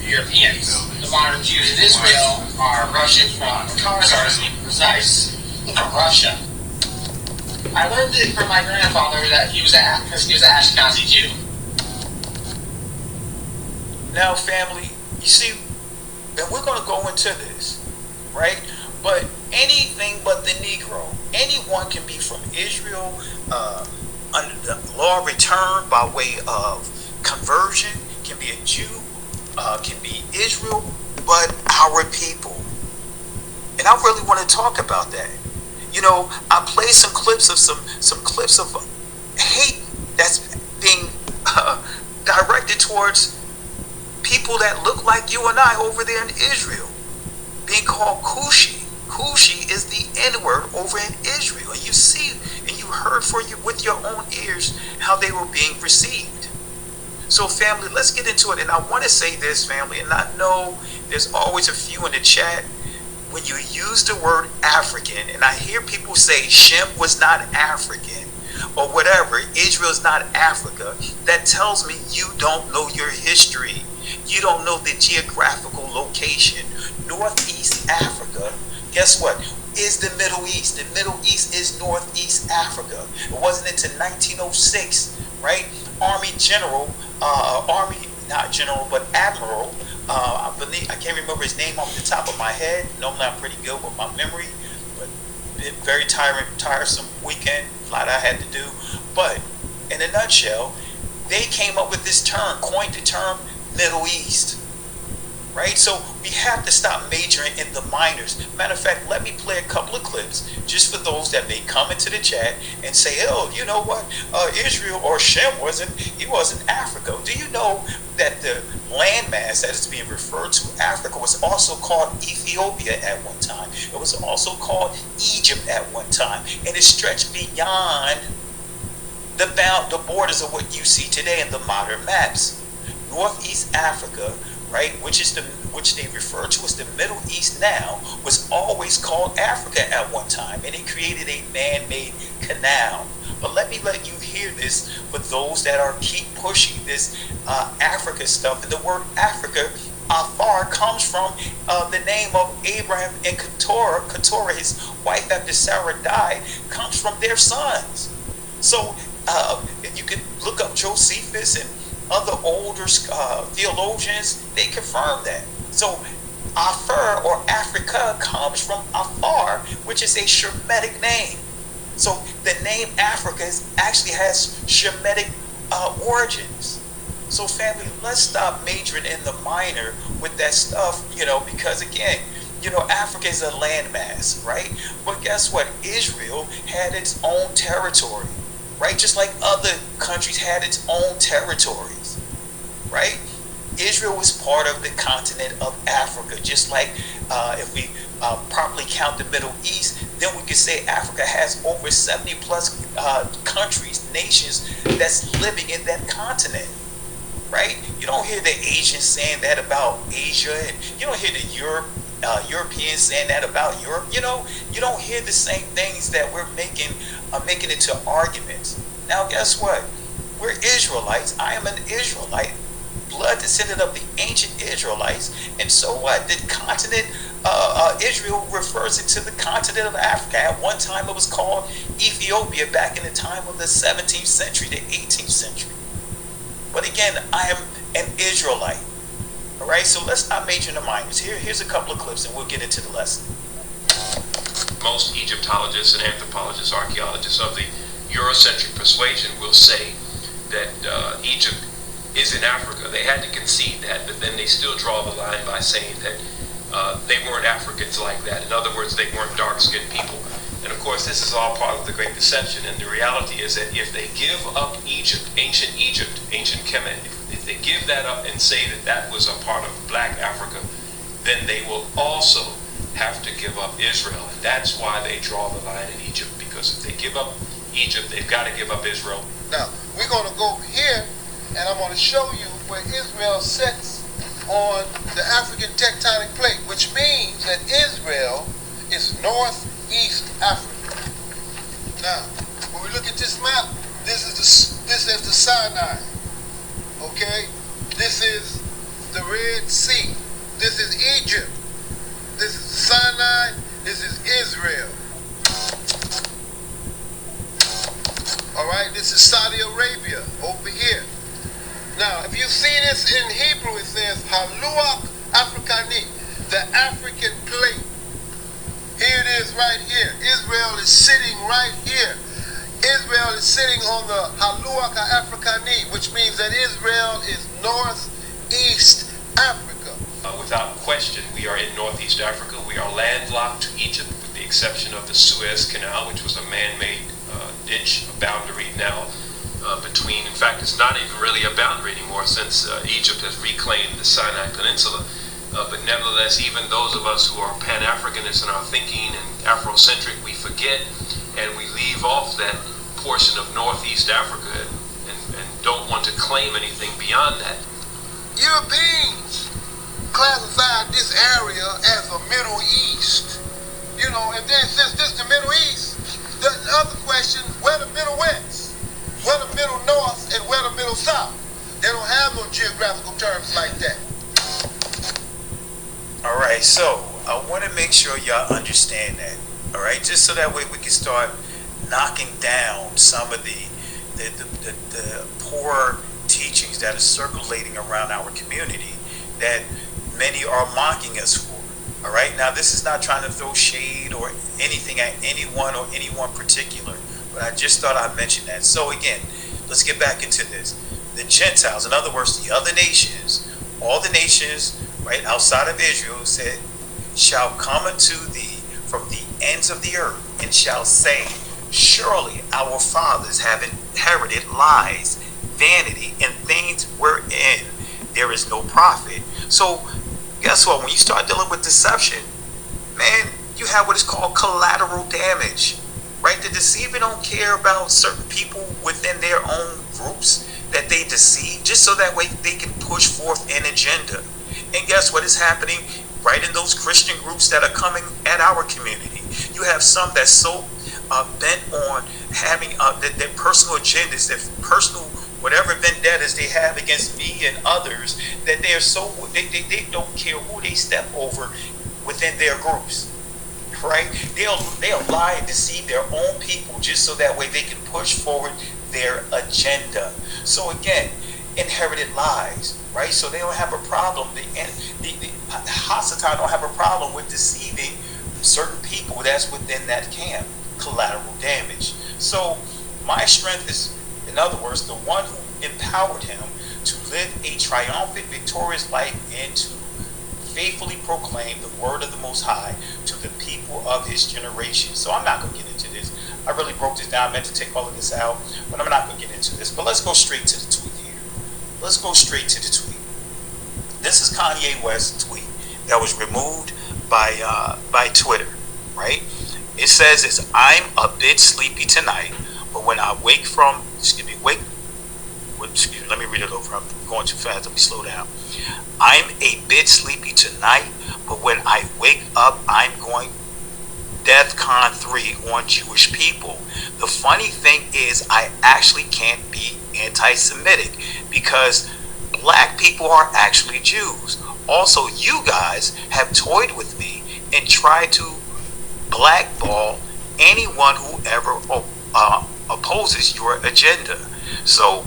Europeans. The modern Jews in Israel are Russian from Khazars, to be precise, from Russia. I learned it from my grandfather that he was an Ashkenazi Jew. Now, family, you see, and we're going to go into this, right? But anything but the Negro, anyone can be from Israel under the law of return by way of conversion, can be a Jew, can be Israel, but our people. And I really want to talk about that. You know, I played some clips of some clips of hate that's being directed towards people that look like you and I over there in Israel, being called Kushi. Kushi is the N-word over in Israel. And you see, and you heard with your own ears how they were being received. So family, let's get into it. And I want to say this, family, and I know there's always a few in the chat. When you use the word African, and I hear people say Shem was not African, or whatever, Israel's not Africa, that tells me you don't know your history. You don't know the geographical location. Northeast Africa, guess what, is the Middle East. The Middle East is Northeast Africa. It wasn't until 1906, right? Admiral, I can't remember his name off the top of my head. Normally I'm pretty good with my memory, but very tiresome weekend, a lot I had to do. But in a nutshell, they came up with this term, coined the term Middle East, right? So we have to stop majoring in the minors. Matter of fact, let me play a couple of clips just for those that may come into the chat and say, oh, you know what, Israel or Shem wasn't Africa. Do you know that the landmass that is being referred to, Africa, was also called Ethiopia at one time? It was also called Egypt at one time, and it stretched beyond the borders of what you see today in the modern maps. Northeast Africa, right, which they refer to as the Middle East now, was always called Africa at one time, and it created a man-made canal. But let you hear this for those that keep pushing this Africa stuff. And the word Africa, Afar, comes from the name of Abraham and Keturah. Keturah, his wife after Sarah died, comes from their sons. So you can look up Josephus and other older theologians, they confirm that. So Afar or Africa comes from Afar, which is a Shemitic name. So the name Africa actually has Shemitic origins. So family, let's stop majoring in the minor with that stuff, because again, Africa is a landmass, right? But guess what? Israel had its own territory, right? Just like other countries had its own territories, right? Israel was part of the continent of Africa, just like if we properly count the Middle East, then we could say Africa has over 70 plus countries, nations that's living in that continent, right? You don't hear the Asians saying that about Asia, and you don't hear the Europeans saying that about Europe. You don't hear the same things that we're making into arguments. Now, guess what? We're Israelites. I am an Israelite, blood descendant of the ancient Israelites. And so what? The continent, Israel refers it to the continent of Africa. At one time it was called Ethiopia, back in the time of the 17th century, the 18th century. But again, I am an Israelite. All right, so let's not major in the minors. Here's a couple of clips and we'll get into the lesson. Most Egyptologists and anthropologists, archaeologists of the Eurocentric persuasion will say that Egypt is in Africa. They had to concede that, but then they still draw the line by saying that they weren't Africans like that. In other words, they weren't dark-skinned people. And of course, this is all part of the Great Deception. And the reality is that if they give up Egypt, ancient Kemet, if they give that up and say that that was a part of black Africa, then they will also have to give up Israel. And that's why they draw the line in Egypt, because if they give up Egypt, they've got to give up Israel. Now, we're going to go here, and I'm going to show you where Israel sits on the African tectonic plate, which means that Israel is northeast Africa. Now, when we look at this map, this is the Sinai. Okay? This is the Red Sea. This is Egypt. This is Sinai. This is Israel. All right, this is Saudi Arabia over here. Now, if you see this in Hebrew, it says Haluach Afrikani, the African plate. Here it is right here. Israel is sitting right here. Israel is sitting on the Haluach Afrikani, which means that Israel is northeast Africa. Without question, we are in northeast Africa. We are landlocked to Egypt, with the exception of the Suez Canal, which was a man-made ditch, a boundary now between. In fact, it's not even really a boundary anymore, since Egypt has reclaimed the Sinai Peninsula. But nevertheless, even those of us who are Pan-Africanists in our thinking and Afrocentric, we forget and we leave off that portion of northeast Africa and don't want to claim anything beyond that. Europeans classified this area as a Middle East. You know, and then since this is the Middle East, the other question, where the Middle West? Where the Middle North and where the Middle South? They don't have no geographical terms like that. All right, so I want to make sure y'all understand that. All right, just so that way we can start knocking down some of the poor teachings that are circulating around our community that many are mocking us for. All right, now this is not trying to throw shade or anything at anyone or anyone particular, but I just thought I'd mention that. So again, let's get back into this. The Gentiles, in other words, the other nations, all the nations, right, outside of Israel, said, shall come unto thee from the ends of the earth, and shall say, surely our fathers have inherited lies, vanity, and things wherein there is no profit. So guess what? When you start dealing with deception, man, you have what is called collateral damage, right? The deceiver don't care about certain people within their own groups that they deceive, just so that way they can push forth an agenda. And guess what is happening right in those Christian groups that are coming at our community? You have some that's so bent on having their personal agendas, their personal whatever vendettas they have against me and others, that they are so they don't care who they step over within their groups, right? They'll lie and deceive their own people just so that way they can push forward their agenda. So again, inherited lies, right? So they don't have a problem. The Hasatan don't have a problem with deceiving certain people that's within that camp. Collateral damage. So my strength is, in other words, the one who empowered him to live a triumphant, victorious life and to faithfully proclaim the word of the Most High to the people of his generation. So I'm not going to get into this. I really broke this down. I meant to take all of this out, but I'm not going to get into this. But let's go straight to the tweet here. Let's go straight to the tweet. This is Kanye West's tweet that was removed by Twitter, right? It says it's, I'm a bit sleepy tonight, but when I wake from, let me read it over. I'm going too fast. Let me slow down. I'm a bit sleepy tonight, but when I wake up, I'm going DEFCON 3 on Jewish people. The funny thing is, I actually can't be anti-Semitic because black people are actually Jews. Also, you guys have toyed with me and tried to blackball anyone who ever opposes your agenda. So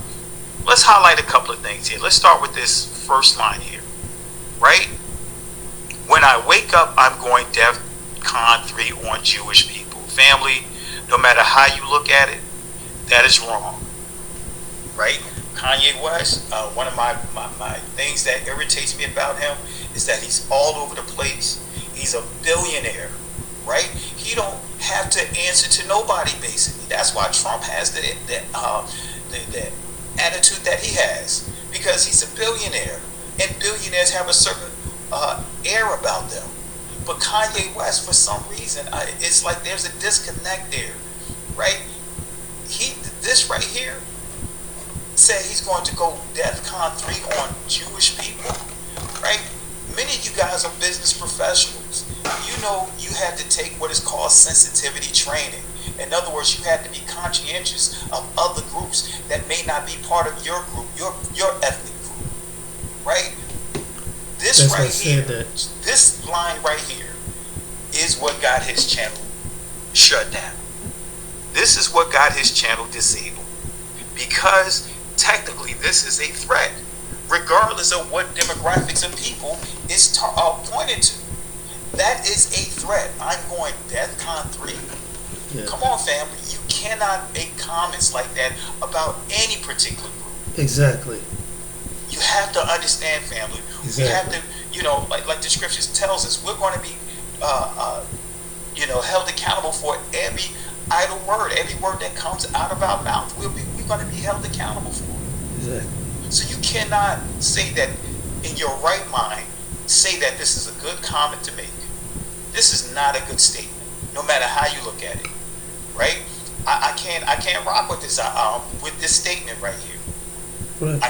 let's highlight a couple of things here. Let's start with this first line here, right? When I wake up, I'm going DEFCON 3 on Jewish people. Family, no matter how you look at it, that is wrong, right? Kanye West, one of my things that irritates me about him is that he's all over the place. He's a billionaire, right? He don't have to answer to nobody. Basically, that's why Trump has the attitude that he has, because he's a billionaire, and billionaires have a certain air about them. But Kanye West, for some reason, it's like there's a disconnect there, right? This right here said he's going to go DEFCON 3 on Jewish people, right? Many of you guys are business professionals. You know you had to take what is called sensitivity training. In other words, you had to be conscientious of other groups that may not be part of your group, your ethnic group, right? This right here, this line right here is what got his channel shut down. This is what got his channel disabled, because technically this is a threat, regardless of what demographics of people is pointed to. That is a threat. I'm going DEFCON 3. Yeah. Come on, family. You cannot make comments like that about any particular group. Exactly. You have to understand, family. Exactly. You have to, like the scriptures tells us, we're going to be, held accountable for every idle word, every word that comes out of our mouth. We're going to be held accountable for. Exactly. So you cannot say that in your right mind, say that this is a good comment to make. This is not a good statement, no matter how you look at it, right? I can't rock with this statement right here. Right.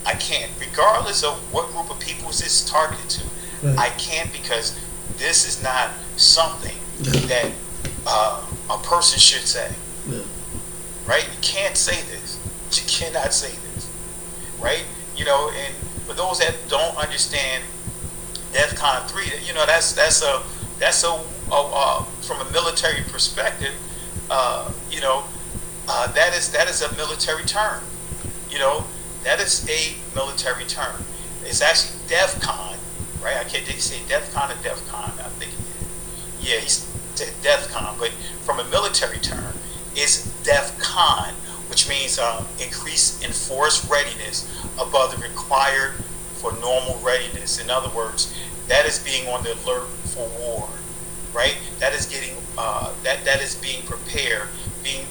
I can't, regardless of what group of people is this targeted to. Right. I can't, because this is not something that a person should say. Yeah. Right? You can't say this. You cannot say this. Right? And for those that don't understand DEFCON 3, that's from a military perspective, that is a military term. That is a military term. It's actually DEFCON, right? I can't, did he say DEFCON or DEFCON? I think he did. Yeah, he said DEFCON, but from a military term, it's DEFCON, which means increase in force readiness above the required for normal readiness. In other words, that is being on the alert for war, right? That is getting that is being prepared, being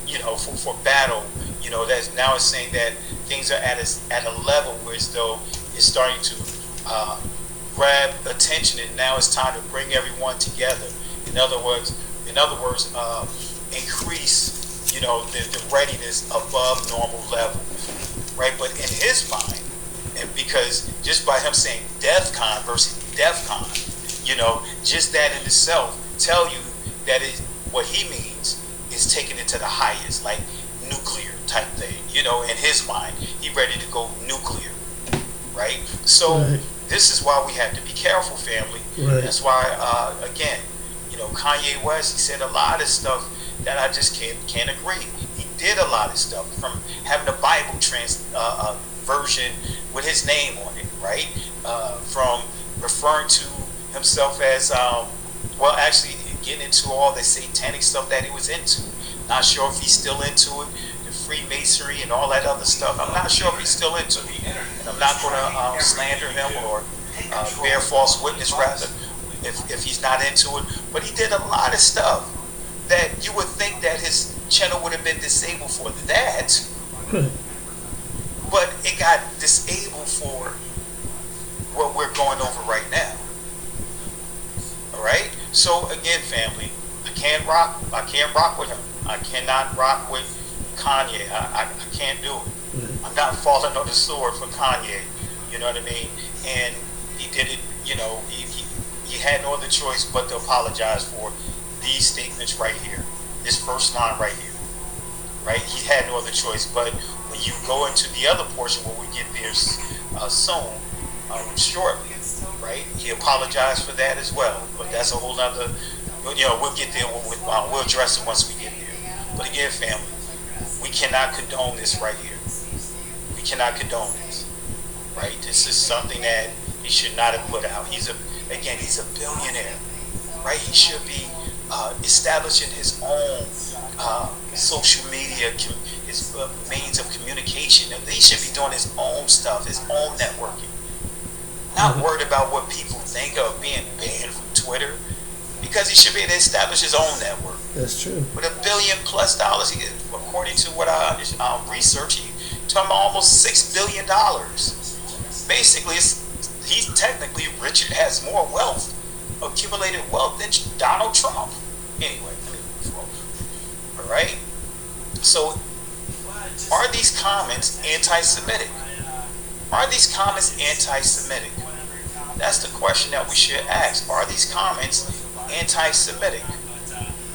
for battle. That's now it's saying that things are at a level where as though it's starting to grab attention, and now it's time to bring everyone together. In other words, increase the readiness above normal levels, right? But in his mind, and because just by him saying DEFCON versus DEFCON, just that in itself tell you that what he means is taking it to the highest, like nuclear type thing. In his mind, he ready to go nuclear, right? So this is why we have to be careful, family. Right. That's why, again, Kanye West, he said a lot of stuff that I just can't agree. He did a lot of stuff, from having a Bible version with his name on it, right? From referring to himself as, actually getting into all the satanic stuff that he was into. Not sure if he's still into it, the Freemasonry and all that other stuff. I'm not sure if he's still into it. And I'm not going to slander him or bear false witness, rather, if he's not into it. But he did a lot of stuff that you would think that his channel would have been disabled for that. But it got disabled for what we're going over right now. Alright? So again, family, I can't rock with him. I cannot rock with Kanye. I can't do it. I'm not falling on the sword for Kanye. You know what I mean? And he did it, he had no other choice but to apologize for these statements right here. This first line right here. Right? He had no other choice. But when you go into the other portion where we get there soon, shortly, right? He apologized for that as well. But that's a whole nother, we'll get there. We'll address it once we get there. But again, family, we cannot condone this right here. We cannot condone this, right? This is something that he should not have put out. He's a billionaire, right? He should be establishing his own social media, his means of communication. He should be doing his own stuff, his own networking. Not worried about what people think of being banned from Twitter, because he should be able to establish his own network. That's true. With $1 billion plus, according to what I researched, he talking about almost $6 billion. Basically, he's technically richer, has more wealth, accumulated wealth than Donald Trump. Anyway, let me move on. All right. So, are these comments anti-Semitic? Are these comments anti-Semitic? That's the question that we should ask. Are these comments anti-Semitic?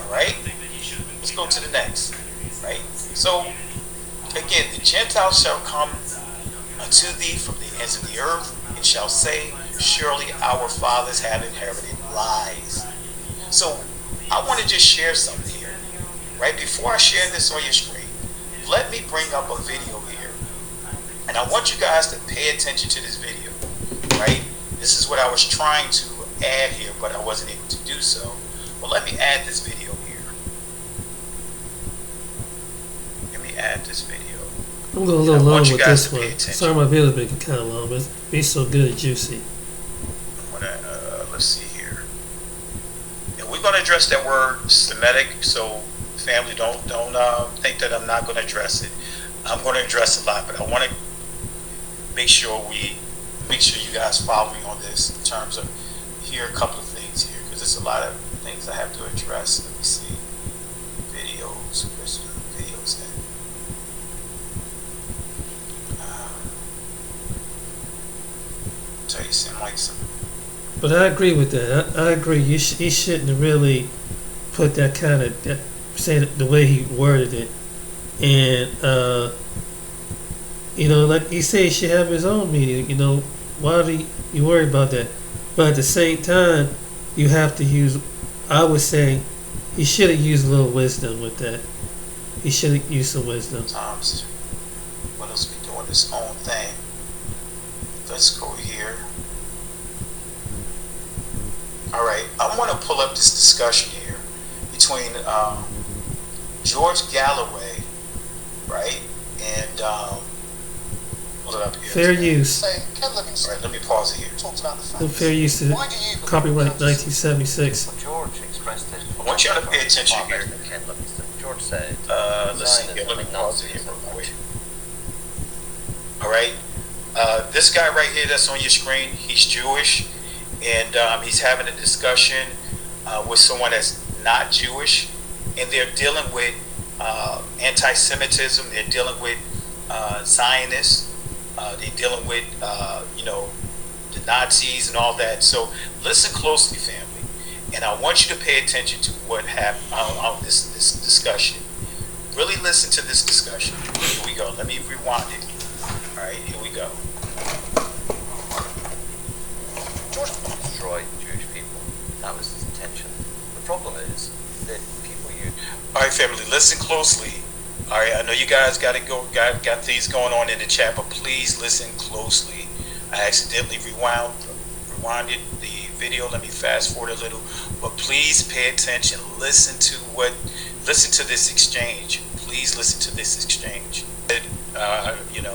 All right. Let's go to the next. Right. So, again, the Gentiles shall come unto thee from the ends of the earth, and shall say, surely our fathers have inherited lies. So I want to just share something here. Right before I share this on your screen, let me bring up a video here. And I want you guys to pay attention to this video. Right? This is what I was trying to add here, but I wasn't able to do so. But let me add this video here. Let me add this video. I'm going a little long with this one. Sorry, my video's been kind of long, but it's be so good and juicy. Let's see here. And we're going to address that word Semitic. So, family, don't think that I'm not going to address it. I'm going to address a lot, but I want to make sure you guys follow me on this in terms of here are a couple of things here, because there's a lot of things I have to address. Let me see. Videos. Where's the videos at? Tell you seem like some. But I agree with that. I agree. He shouldn't have really put that kind of say it the way he worded it, and like he said, he should have his own media. Why do you worry about that? But at the same time, you have to use. I would say he should have used a little wisdom with that. He should have used some wisdom. Times, what else be doing this own thing? Let's go here. All right, I want to pull up this discussion here between George Galloway, right, and pull it up here. Fair use. All right, let me pause it here. The fair use of copyright 1976. George expressed it. I want y'all to pay attention here. George said, let's see here. Let me pause it here real quick. All right. This guy right here that's on your screen, he's Jewish, and he's having a discussion with someone that's not Jewish, and they're dealing with anti-Semitism. They're dealing with Zionists. They're dealing with the Nazis and all that. So listen closely, family, and I want you to pay attention to what happened on this discussion. Really listen to this discussion. Here we go. Let me rewind it. All right, here we go. George destroyed Jewish people. That was his intention. The problem is that people use. All right, family, listen closely. All right, I know you guys got things going on in the chat, but please listen closely. I accidentally rewinded the video. Let me fast forward a little, but please pay attention. Listen to this exchange. Please listen to this exchange.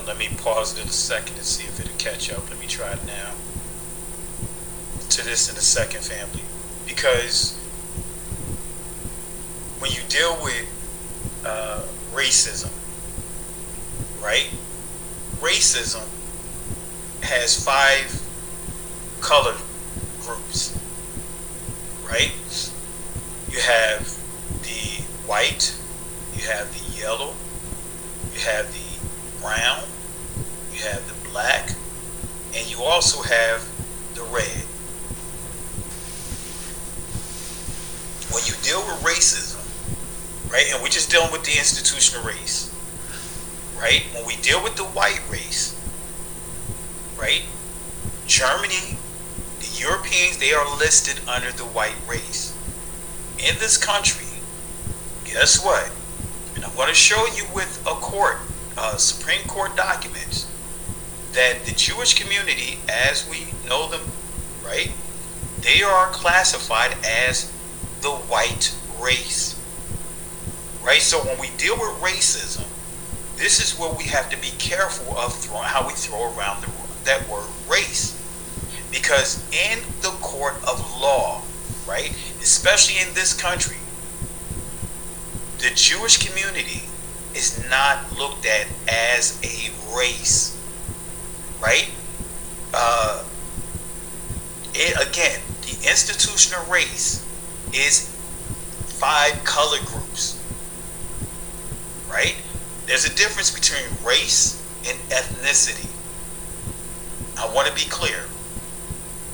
Let me pause it a second to see if it'll catch up. Let me try it now. To this in a second, family, because when you deal with racism, right? Racism has 5 color groups, right? You have the white, you have the yellow, you have the brown, you have the black, and you also have the red. When you deal with racism, right, and we're just dealing with the institutional race, right? When we deal with the white race, right, Germany, the Europeans, they are listed under the white race. In this country, guess what? And I'm going to show you with a court, Supreme Court documents, that the Jewish community, as we know them, right, they are classified as the white race, right? So when we deal with racism, this is where we have to be careful of how we throw around that word race, because in the court of law, right, especially in this country, the Jewish community is not looked at as a race, right? Again, the institutional race is 5 color groups, right? There's a difference between race and ethnicity. I want to be clear,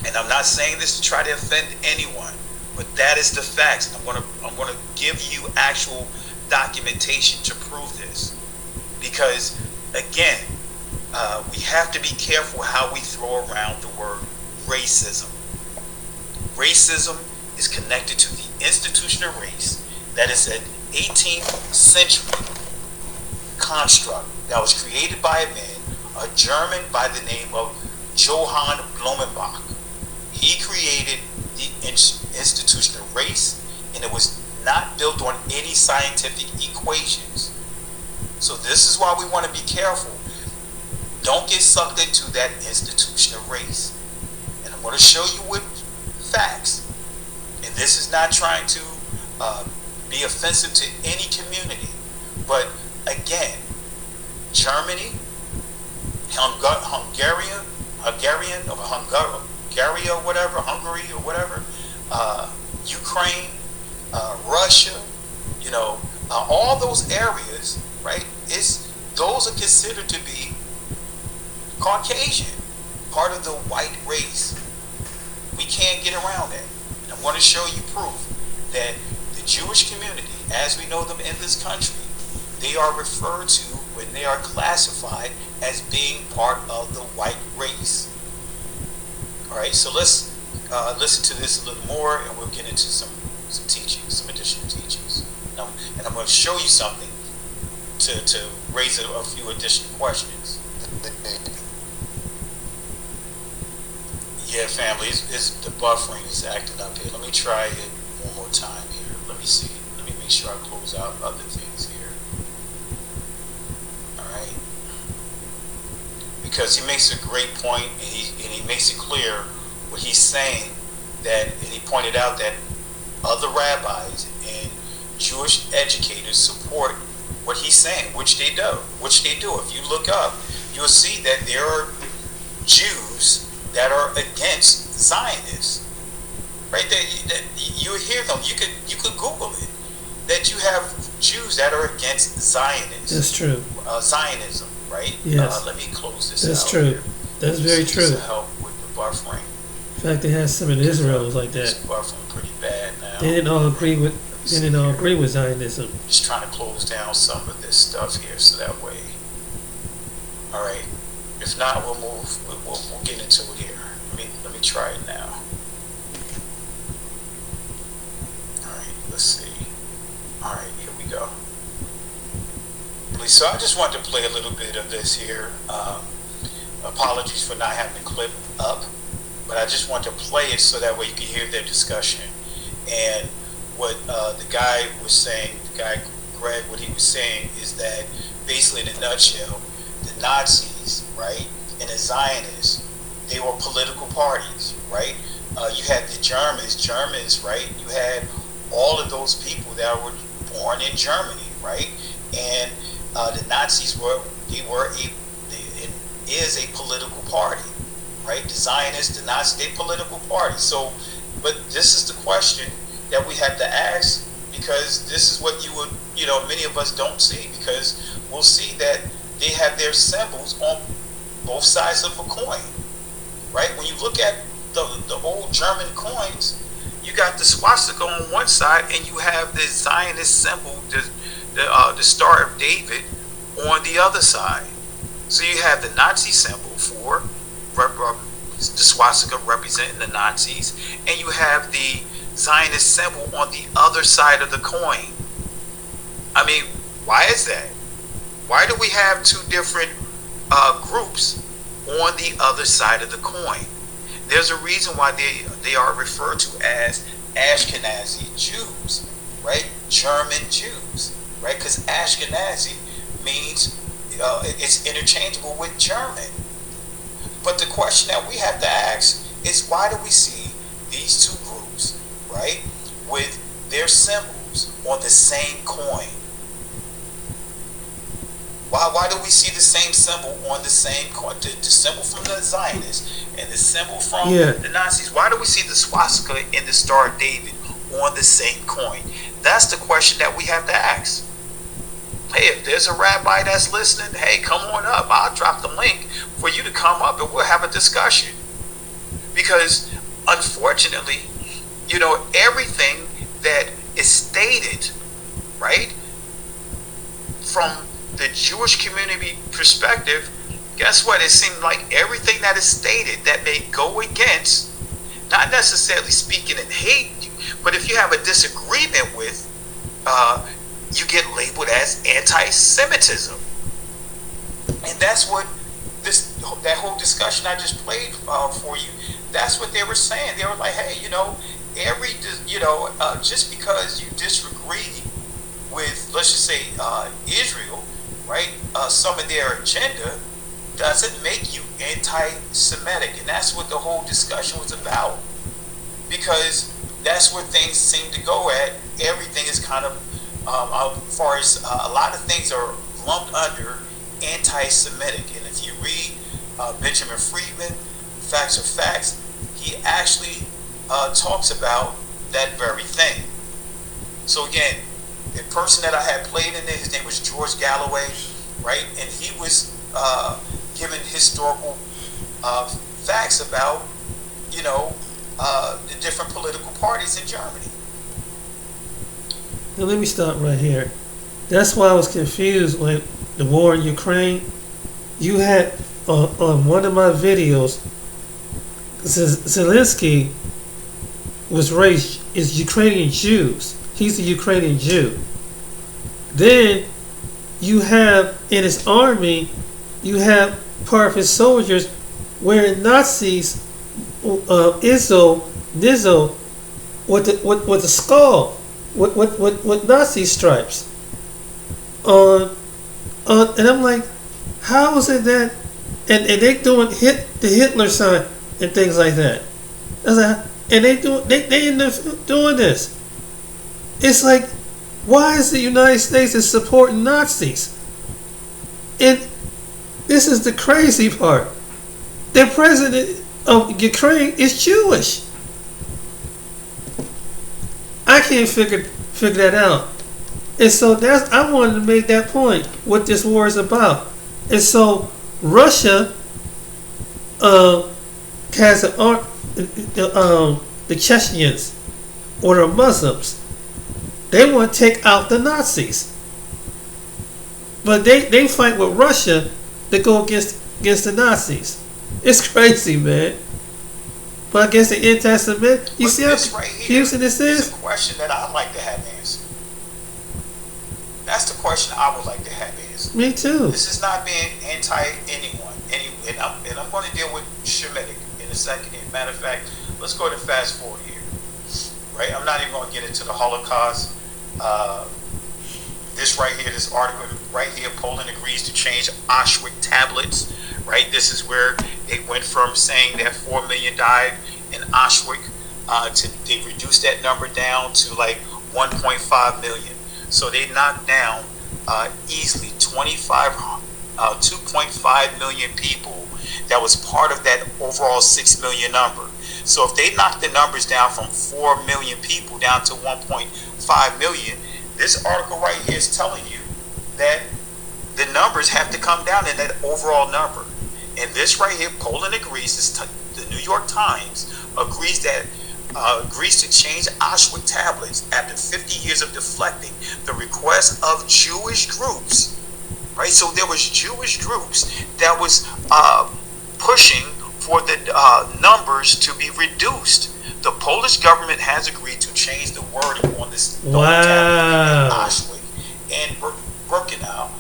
and I'm not saying this to try to offend anyone, but that is the facts. I'm going to give you actual documentation to prove this, because again, we have to be careful how we throw around the word racism. Racism is connected to the institutional race that is an 18th century construct that was created by a man, a German by the name of Johann Blumenbach. He created the institutional race, and it was not built on any scientific equations. So this is why we want to be careful. Don't get sucked into that institutional race. And I'm going to show you with facts. And this is not trying to be offensive to any community. But again, Germany, Hungary or whatever, Ukraine, Russia, all those areas, right? Those are considered to be Caucasian, part of the white race. We can't get around that. And I want to show you proof that the Jewish community, as we know them in this country, they are referred to when they are classified as being part of the white race. All right, so let's listen to this a little more, and we'll get into some teachings, some additional teachings. And I'm going to show you something to raise a few additional questions. Yeah, family, it's the buffering is acting up here. Let me try it one more time here. Let me see. Let me make sure I close out other things here. All right. Because he makes a great point, and he makes it clear what he's saying, and he pointed out that other rabbis and Jewish educators support what he's saying, which they do. If you look up, you'll see that there are Jews that are against Zionists, right? That you hear them. You could Google it. That you have Jews that are against Zionists. That's true. Zionism, right? Yes. Let me close this. That's out true. Here. That's very true. To help with the buffering. In fact, they had some in Israel was like that. It's buffering pretty bad now. They didn't all agree with Zionism. Just trying to close down some of this stuff here, so that way. All right. If not, we'll move. We'll get into it here. Let me try it now. All right. Let's see. All right. Here we go. So I just wanted to play a little bit of this here. Apologies for not having the clip up, but I just want to play it so that way you can hear their discussion. And what the guy was saying, the guy Greg, what he was saying is that basically in a nutshell, the Nazis, right, and the Zionists, they were political parties, right? You had the Germans, right? You had all of those people that were born in Germany, right? And the Nazis is a political party, right? The Zionists, the Nazis, they're political parties. So, but this is the question that we have to ask, because this is what many of us don't see, because we'll see that they have their symbols on both sides of a coin, right? When you look at the old German coins, you got the swastika on one side, and you have the Zionist symbol, the Star of David, on the other side. So you have the Nazi symbol for the swastika representing the Nazis, and you have the Zionist symbol on the other side of the coin. I mean, why is that? Why do we have two different groups on the other side of the coin? There's a reason why they are referred to as Ashkenazi Jews, right? German Jews, right? Because Ashkenazi means it's interchangeable with German. But the question that we have to ask is, why do we see these two groups, right, with their symbols Jews on the same coin? Why do we see the same symbol on the same coin? The symbol from the Zionists and the symbol from the Nazis. Why do we see the swastika and the Star of David on the same coin? That's the question that we have to ask. Hey, if there's a rabbi that's listening, hey, come on up. I'll drop the link for you to come up and we'll have a discussion. Because unfortunately, you know, everything that is stated, right, from the Jewish community perspective, guess what? It seems like everything that is stated that may go against, not necessarily speaking in hate, but if you have a disagreement with, you get labeled as anti-Semitism. And that's what that whole discussion I just played for you, that's what they were saying. They were like, hey, you know, just because you disagree with, let's just say, Israel, right, some of their agenda, doesn't make you anti-Semitic. And that's what the whole discussion was about. Because that's where things seem to go at. Everything is kind of, as far as a lot of things are lumped under anti-Semitic. And if you read Benjamin Friedman, Facts Are Facts, he actually talks about that very thing. So again, the person that I had played in there, his name was George Galloway, right? And he was given historical facts about, you know, the different political parties in Germany. Now let me stop right here. That's why I was confused when the war in Ukraine. You had on one of my videos, Zelensky was raised as Ukrainian Jews. He's a Ukrainian Jew. Then you have in his army, you have part of his soldiers wearing Nazis, Nizzo, with the skull, with Nazi stripes. And I'm like, how is it that? And they doing the Hitler sign and things like that. I was like, and they end up doing this. It's like, why is the United States is supporting Nazis? And this is the crazy part. The president of Ukraine is Jewish. I can't figure that out. And so I wanted to make that point, what this war is about. And so Russia has the Chechens or the Muslims. They want to take out the Nazis. But they fight with Russia to go against the Nazis. It's crazy, man. But against the anti-Semitic, you see how confusing this is? It's a question that I'd like to have answered. That's the question I would like to have answered. Me too. This is not being anti-anyone. And I'm going to deal with Shemitic in a second. As a matter of fact, let's go to fast forward here. Right? I'm not even going to get into the Holocaust. This right here, this article right here, Poland agrees to change Auschwitz tablets. Right? This is where they went from saying that 4 million died in Auschwitz they reduced that number down to like 1.5 million. So they knocked down easily 2.5 million people that was part of that overall 6 million number. So if they knock the numbers down from 4 million people down to 1.5 million, this article right here is telling you that the numbers have to come down in that overall number. And this right here, Poland agrees, the New York Times agrees to change Auschwitz tablets after 50 years of deflecting the request of Jewish groups. Right? So there was Jewish groups that was pushing for the numbers to be reduced. The Polish government has agreed to change the wording on this tablet in Auschwitz and Birkenau.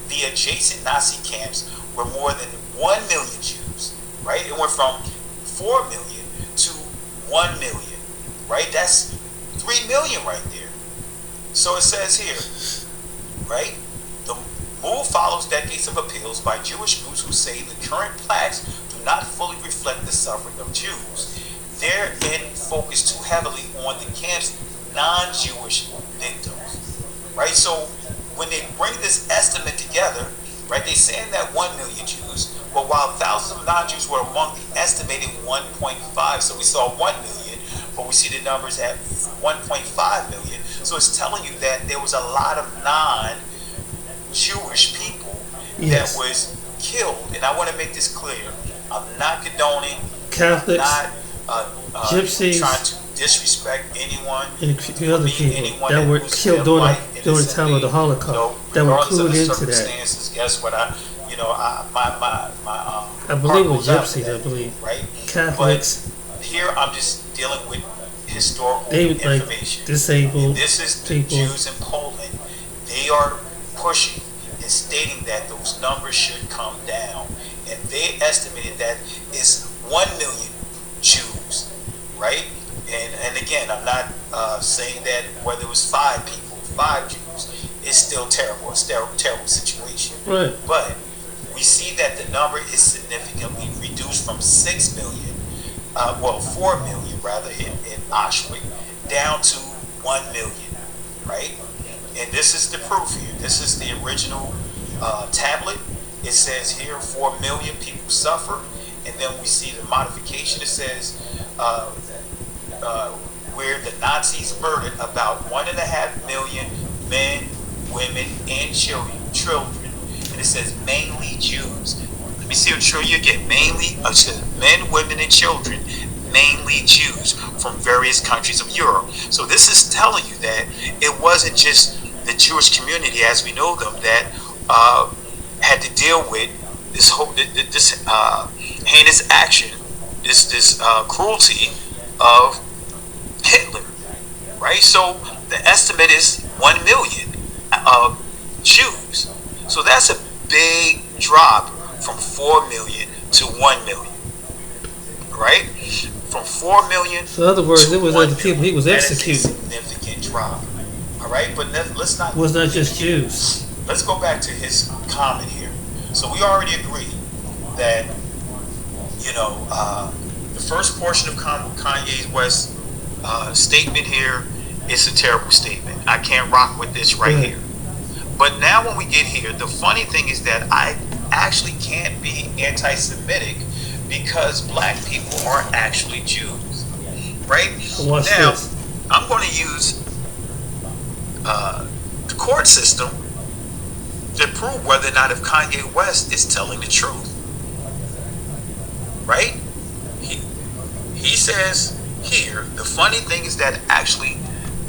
The adjacent Nazi camps were more than 1 million Jews. Right? It went from 4 million to 1 million. Right? That's 3 million right there. So it says here, right? The move follows decades of appeals by Jewish groups who say the current plaques do not fully reflect the suffering of Jews. Their end focus too heavily on the camp's non-Jewish victims, right? So when they bring this estimate together, right, they're saying that 1 million Jews, but while thousands of non-Jews were among the estimated 1.5, so we saw 1 million, but we see the numbers at 1.5 million. So it's telling you that there was a lot of non-Jewish people Yes. that was killed. And I want to make this clear. I'm not condoning, Catholics, not Gypsies, trying to disrespect anyone, and a few other people anyone that were was killed their during the life time of the Holocaust that were regardless of included the into that. circumstances. Guess what? I I believe it was heart goes out to Gypsies, that, I believe. right? Catholics, But here I'm just dealing with historical they like information. disabled This is the people. Jews in Poland. They are pushing and stating that those numbers should come down. And they estimated that it's 1 million Jews, right? And again, I'm not saying that whether it was 5 people, 5 Jews, it's still terrible. It's a terrible situation. Right. But we see that the number is significantly reduced from 6 million, 4 million rather, in Auschwitz, down to 1 million, right? And this is the proof here. This is the original tablet. It says here 4 million people suffer. And then we see the modification. It says where the Nazis murdered about 1.5 million men, women, and children. And it says mainly Jews. Let me see, I'm sure you get mainly men, women, and children, mainly Jews from various countries of Europe. So this is telling you that it wasn't just the Jewish community as we know them that had to deal with this whole this heinous action, this cruelty of Hitler, right? So the estimate is 1 million Jews. So that's a big drop from 4 million to 1 million, right? From 4 million. So in other words, to it was 1 like the people he was million. That is a executing. significant drop. All right, but let's not. It was not just Jews. Let's go back to his comment here. So we already agreed that the first portion of Kanye West's statement here is a terrible statement. I can't rock with this right here. But now when we get here, the funny thing is that I actually can't be anti-Semitic because black people are actually Jews, right? Watch now, this. I'm going to use the court system to prove whether or not if Kanye West is telling the truth, right? He says here, the funny thing is that actually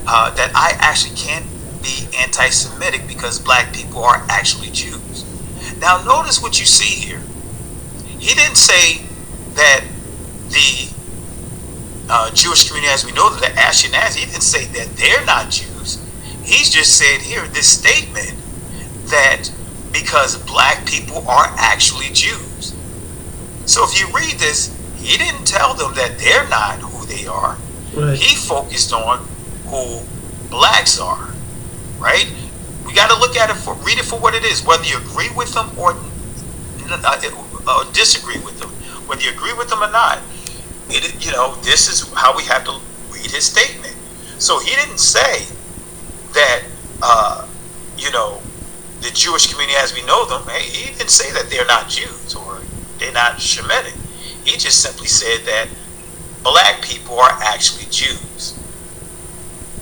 that I actually can't be anti-Semitic because black people are actually Jews. Now notice what you see here. He didn't say that the Jewish community as we know them, the Ashkenazi, he didn't say that they're not Jews. He's just said here this statement that because black people are actually Jews. So if you read this, he didn't tell them that they're not who they are. Right. He focused on who blacks are, right? We got to look at it read it for what it is, whether you agree with them or disagree with them, whether you agree with them or not. This is how we have to read his statement. So he didn't say that, the Jewish community as we know them, hey, he didn't say that they're not Jews or they're not Shemitic. He just simply said that black people are actually Jews,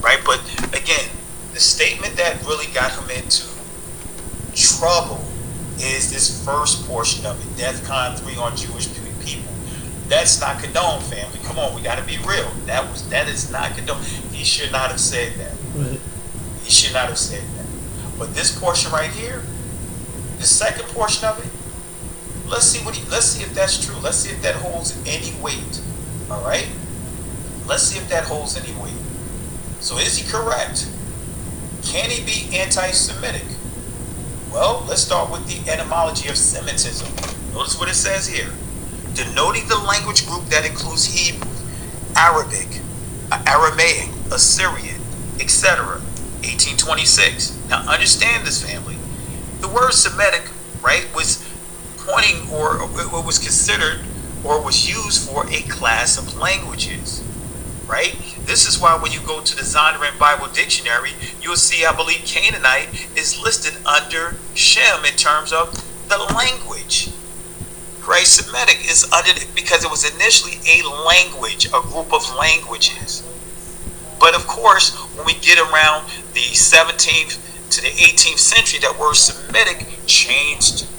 right? But again, the statement that really got him into trouble is this first portion of it, DEFCON 3 on Jewish people. That's not condoned, family. Come on, we got to be real. That is not condoned. He should not have said that. Right. He should not have said that. But this portion right here, the second portion of it, let's see if that's true. Let's see if that holds any weight. All right? Let's see if that holds any weight. So is he correct? Can he be anti-Semitic? Well, let's start with the etymology of Semitism. Notice what it says here. Denoting the language group that includes Hebrew, Arabic, Aramaic, Assyrian, etc. 1826. Now understand this, family. The word Semitic, right, was pointing or was considered or was used for a class of languages, right? This is why when you go to the Zondervan Bible Dictionary, you'll see, I believe, Canaanite is listed under Shem in terms of the language. Right? Semitic is under because it was initially a language, a group of languages. But of course, when we get around the 17th to the 18th century, that word Semitic changed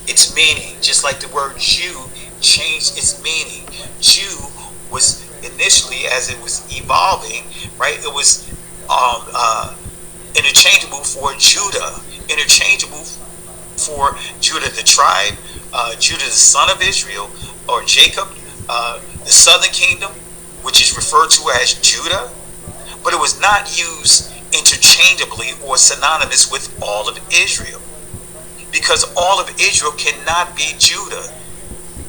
its meaning, just like the word Jew changed its meaning. Jew was initially, as it was evolving, right, it was interchangeable for Judah, interchangeable for Judah the tribe, Judah the son of Israel, or Jacob, the southern kingdom, which is referred to as Judah, but it was not used interchangeably or synonymous with all of Israel, because all of Israel cannot be Judah,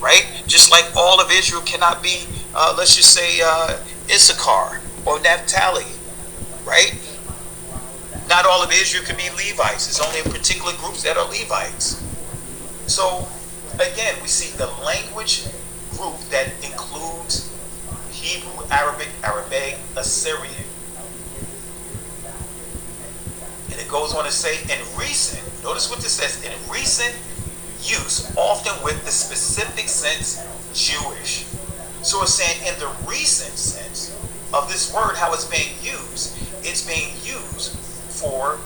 right? Just like all of Israel cannot be, let's just say, Issachar or Naphtali, right? Not all of Israel can be Levites. It's only in particular groups that are Levites. So, again, we see the language group that includes Hebrew, Arabic, Aramaic, Assyrian. And it goes on to say, in recent, notice what this says, in recent use, often with the specific sense Jewish. So it's saying in the recent sense of this word, how it's being used for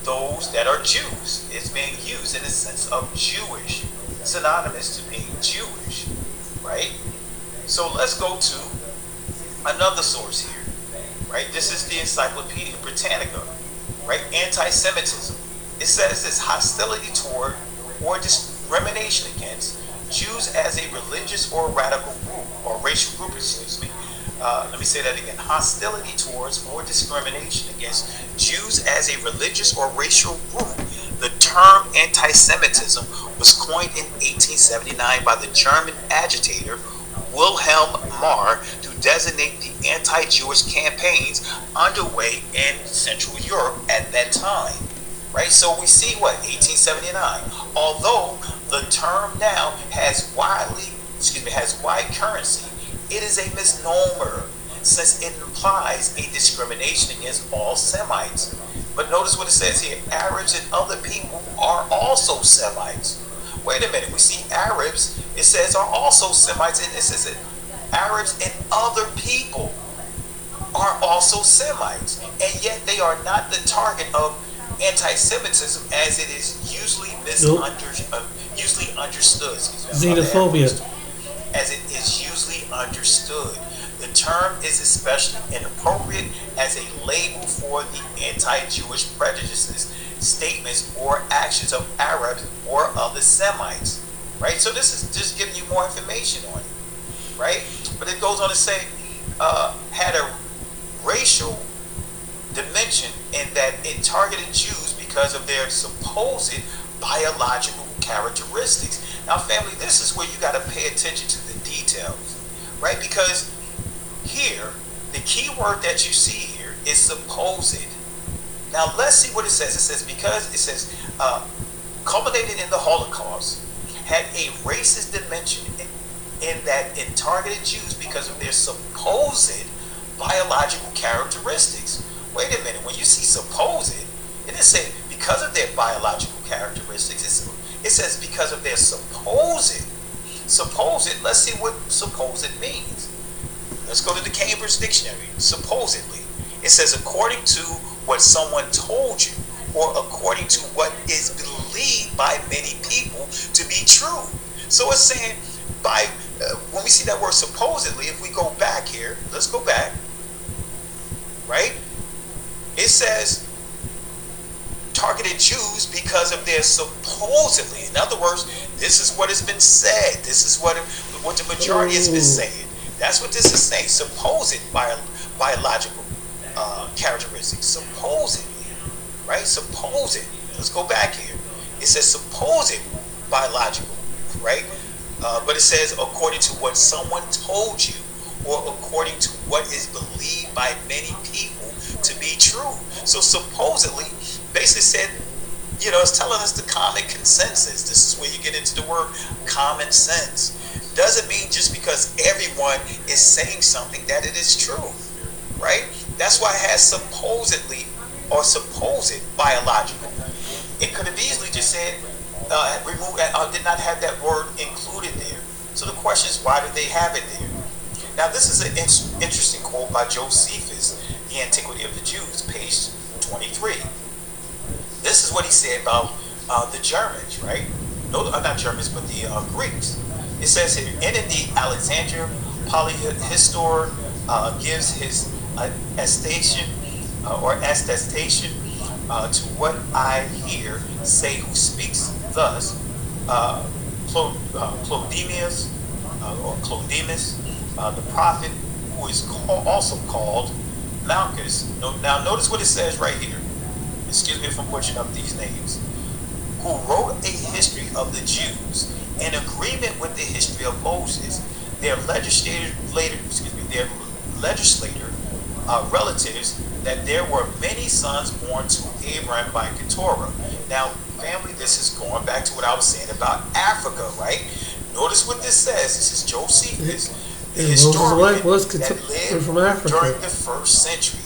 those that are Jews. It's being used in the sense of Jewish, synonymous to being Jewish, right? So let's go to another source here, right? This is the Encyclopedia Britannica, right? Anti-Semitism. It says this: hostility toward or discrimination against Jews as a religious or radical group or racial group, excuse me. Let me say that again. Hostility towards or discrimination against Jews as a religious or racial group. The term anti-Semitism was coined in 1879 by the German agitator Wilhelm Marr to designate the anti-Jewish campaigns underway in Central Europe at that time. Right? So we see what? 1879. Although the term now has wide currency, it is a misnomer since it implies a discrimination against all Semites. But notice what it says here: Arabs and other people are also Semites. Wait a minute, we see Arabs, it says, are also Semites, and this is it. Arabs and other people are also Semites, and yet they are not the target of anti-Semitism as it is usually usually understood. Xenophobia. As it is usually understood. The term is especially inappropriate as a label for the anti-Jewish prejudices, statements, or actions of Arabs or other Semites. Right? So this is just giving you more information on it. Right? But it goes on to say, had a racial dimension in that it targeted Jews because of their supposed biological characteristics. Now, family, this is where you got to pay attention to the details, right? Because here, the key word that you see here is supposed. Now, let's see what it says. It says, culminated in the Holocaust, had a racist dimension in that it targeted Jews because of their supposed biological characteristics. Wait a minute, when you see supposed, it didn't say because of their biological characteristics. It says because of their supposed. Supposed, let's see what supposed means. Let's go to the Cambridge Dictionary. Supposedly. It says according to what someone told you, or according to what is believed by many people to be true. So it's saying, when we see that word supposedly, if we go back here, let's go back, right? It says targeted Jews because of their supposedly. In other words, this is what has been said. This is what the majority has been saying. That's what this is saying. Supposed biological characteristics. Supposedly, right? Supposed. Let's go back here. It says supposed biological, right? But it says according to what someone told you, or according to what is believed by many people to be true. So supposedly, basically said, it's telling us the common consensus. This is where you get into the word common sense. Doesn't mean just because everyone is saying something that it is true. right? That's why it has supposedly or supposed biological. It could have easily just said remove did not have that word included there. So the question is, why did they have it there? Now this is an interesting quote by Josephus, The Antiquity of the Jews, page 23. This is what he said about the Germans, right? No, not Germans, but the Greeks. It says here, and indeed Alexander Polyhistor gives his attestation or attestation to what I hear say, who speaks thus, Clodimus, the prophet, who is also called Malchus. Now notice what it says right here. Excuse me if I'm butchering up these names. Who wrote a history of the Jews in agreement with the history of Moses, their legislator relatives, that there were many sons born to Abraham by Keturah. Now, family, this is going back to what I was saying about Africa, right? Notice what this says. This is Josephus, the historian that lived from Africa during the first century,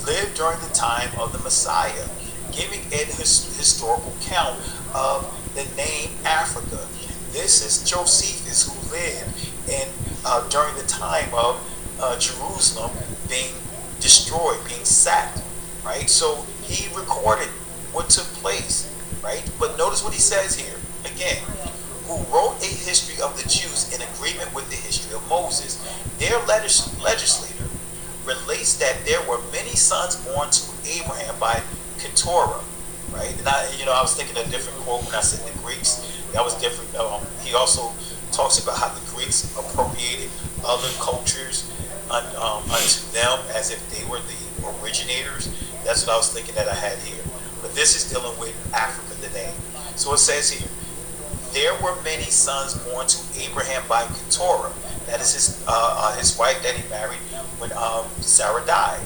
lived during the time of the Messiah, giving a historical count of the name Africa. This is Josephus, who lived in during the time of Jerusalem being destroyed, being sacked, right? So he recorded what took place, right? But notice what he says here again. Who wrote a history of the Jews in agreement with the history of Moses. Their legislator relates that there were many sons born to Abraham by Keturah, right? And I was thinking of a different quote when I said the Greeks. That was different. He also talks about how the Greeks appropriated other cultures unto them as if they were the originators. That's what I was thinking that I had here. But this is dealing with Africa today. So it says here, there were many sons born to Abraham by Keturah. That is his wife that he married when Sarah died.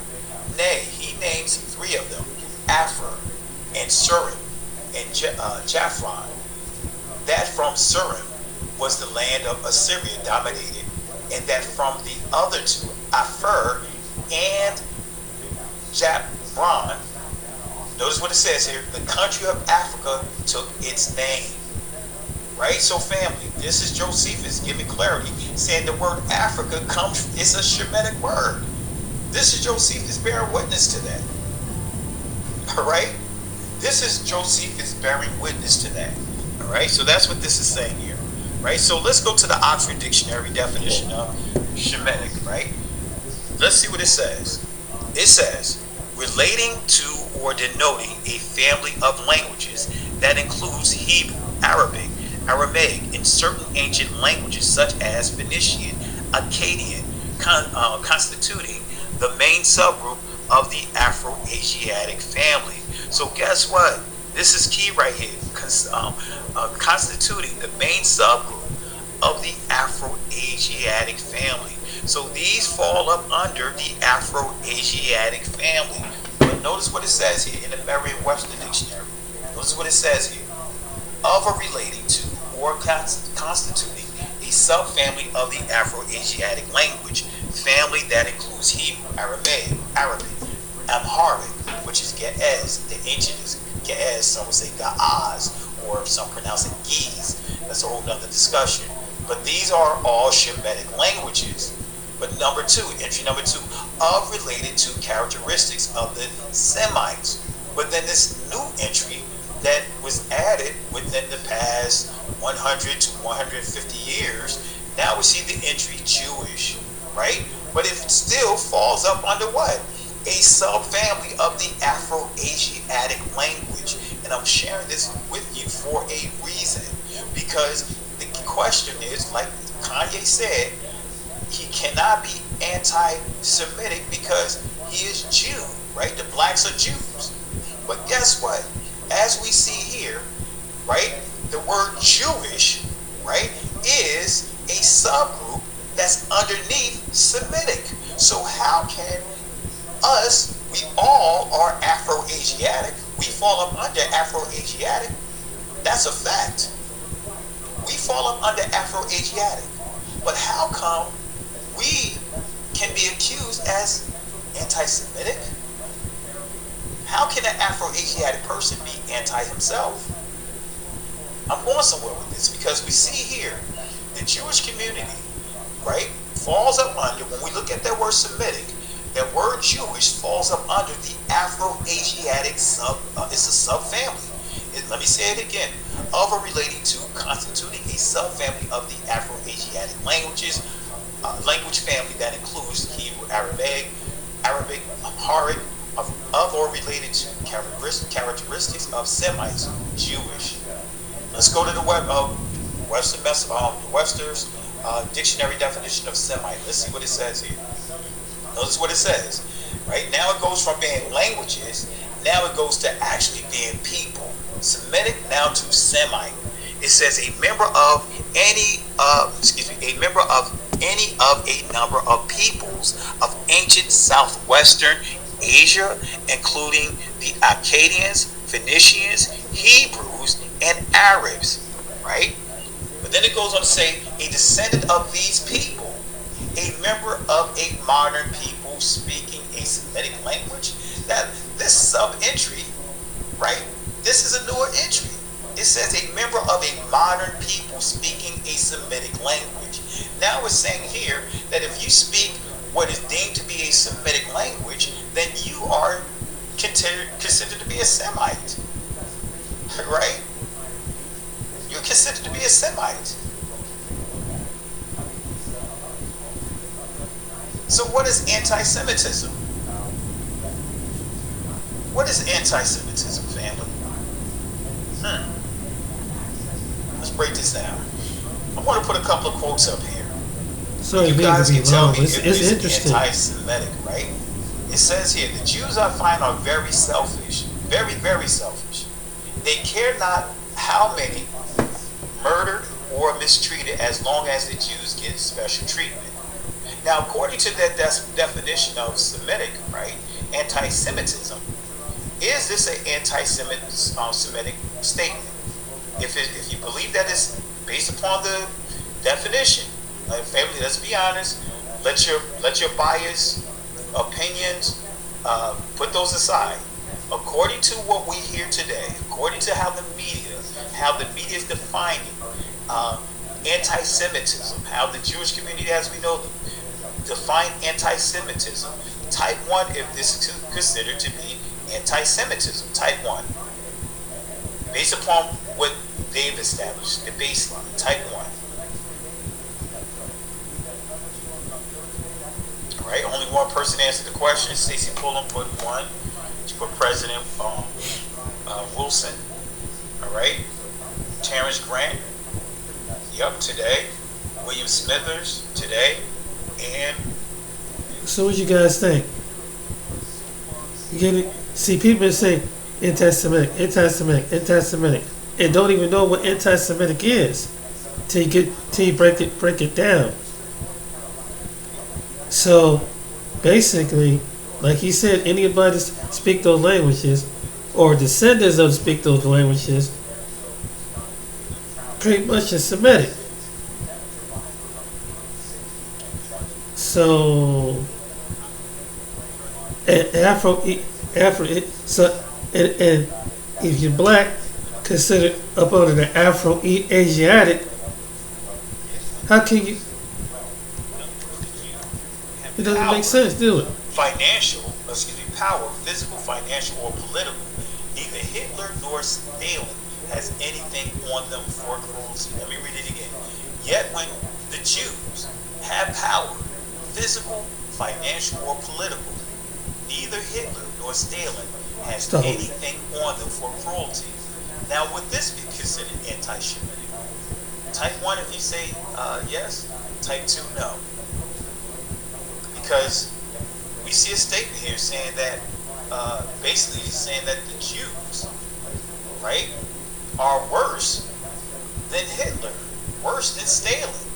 Nay, he names three of them, Aphor and Surim and Japhron. That from Surim was the land of Assyria dominated, and that from the other two, Aphor and Japhron, notice what it says here, the country of Africa took its name. Right? So family, this is Josephus giving clarity, saying the word Africa it's a Shemitic word. This is Josephus bearing witness to that. Alright? This is Josephus bearing witness to that. Alright? So that's what this is saying here. Right? So let's go to the Oxford Dictionary definition of Shemitic, right? Let's see what it says. It says, relating to or denoting a family of languages that includes Hebrew, Arabic, Aramaic, and certain ancient languages such as Phoenician, Akkadian, constituting the main subgroup of the Afro-Asiatic family. So guess what? This is key right here. Constituting the main subgroup of the Afro-Asiatic family. So these fall up under the Afro-Asiatic family. But notice what it says here in the Merriam-Webster dictionary. Notice what it says here. Of or relating to or constituting a subfamily of the Afro-Asiatic language family that includes Hebrew, Aramaic, Arabic, Amharic, which is Ge'ez. The ancient is Ge'ez, some would say Ga'az, or some pronounce it Giz. That's a whole nother discussion. But these are all Shemitic languages. But entry number two, of related to characteristics of the Semites. But then this new entry that was added within the past 100 to 150 years, now we see the entry Jewish, right? But it still falls up under what? A subfamily of the Afro-Asiatic language. And I'm sharing this with you for a reason. Because the question is, like Kanye said, he cannot be anti-Semitic because he is Jew, right? The blacks are Jews. But guess what? As we see here, right, the word Jewish, right, is a subgroup that's underneath Semitic. So how can us, we all are Afro-Asiatic, we fall up under Afro-Asiatic? That's a fact. We fall up under Afro-Asiatic. But how come we can be accused as anti-Semitic? How can an Afro-Asiatic person be anti himself? I'm going somewhere with this because we see here the Jewish community, right, falls up under, when we look at that word Semitic, that word Jewish falls up under the Afro-Asiatic it's a subfamily. Let me say it again, of or relating to, constituting a subfamily of the Afro-Asiatic languages, language family that includes Hebrew, Arabic, Amharic, of or related to characteristics of Semites, Jewish. Let's go to the Webster's dictionary definition of Semite. Let's see what it says here. Notice what it says. Right now it goes from being languages, now it goes to actually being people. Semitic now to Semite. It says a member of any of a number of peoples of ancient southwestern Asia, including the Akkadians, Phoenicians, Hebrews, and Arabs, right? But then it goes on to say a descendant of these people, a member of a modern people speaking a Semitic language. Now, this sub-entry, right? This is a newer entry. It says a member of a modern people speaking a Semitic language. Now it's saying here that if you speak what is deemed to be a Semitic language, then you are considered to be a Semite, right? You're considered to be a Semite. So what is anti-Semitism? What is anti-Semitism, family? Let's break this down. I want to put a couple of quotes up here. So you guys can tell me it's if this is interesting. anti-Semitic, right? It says here, the Jews I find are very selfish, very, very selfish. They care not how many murdered or mistreated as long as the Jews get special treatment. Now, according to that definition of Semitic, right, anti-Semitism, is this an anti-Semitic statement? If you believe that it's based upon the definition, family, let's be honest. Let your bias, opinions, put those aside. According to what we hear today, according to how the media is defining anti-Semitism, how the Jewish community, as we know them, define anti-Semitism. Type 1, if this is considered to be anti-Semitism. Type 1. Based upon what they've established, the baseline. Type 1. All right, only one person answered the question. Stacey Pullen put 1. She put President Wilson. All right. Terrence Grant. Yep, today. William Smithers, today. And So what you guys think? You get it? See, people say anti-Semitic, anti-Semitic, anti-Semitic, and don't even know what anti-Semitic is till you break it down. So basically, like he said, anybody that speak those languages or descendants of speak those languages pretty much is Semitic. So and and if you're black, considered up under the Afro-Asiatic, how can you? It doesn't make sense, do it? Power, physical, financial, or political. Neither Hitler nor Stalin has anything on them for cruelty. Let me read it again. Yet when the Jews have power, physical, financial, or political, neither Hitler nor Stalin has anything on them for cruelty. Now, would this be considered anti-Semitic? Type 1 if you say yes. Type 2 no. Because we see a statement here saying that basically saying that the Jews, right, are worse than Hitler, worse than Stalin.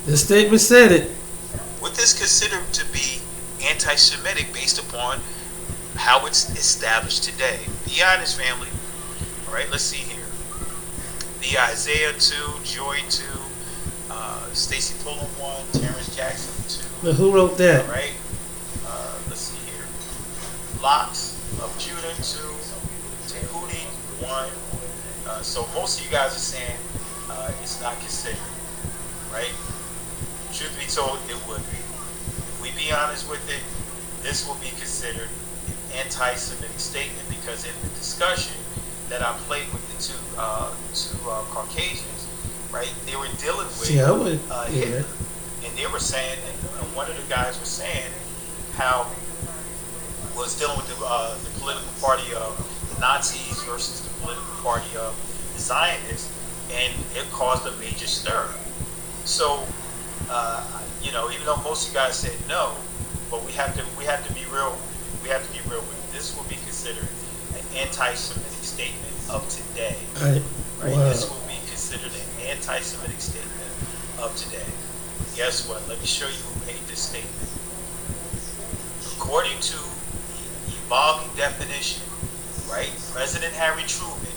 The statement said it. Would this considered to be anti-Semitic based upon how it's established today? Be honest, family. All right, let's see here. The Isaiah 2, Joy 2, Stacey Pullen 1, Terrence Jackson 2. Now, who wrote that? All right. Let's see here. Locks of Judah 2, Tehudi 1. So most of you guys are saying it's not considered, right? Truth be told, it would be. If we be honest with it, this will be considered an anti-Semitic statement because in the discussion that I played with the two Caucasians, right, they were dealing with Hitler, and they were saying, and one of the guys was saying how was dealing with the political party of the Nazis versus the political party of the Zionists, and it caused a major stir. So, even though most of you guys said no, but we have to be real. We have to be real with it. This will be considered an anti-Semitic statement of today. Right? Wow. This will be considered an anti-Semitic statement of today. Guess what? Let me show you who made this statement. According to the evolving definition, right, President Harry Truman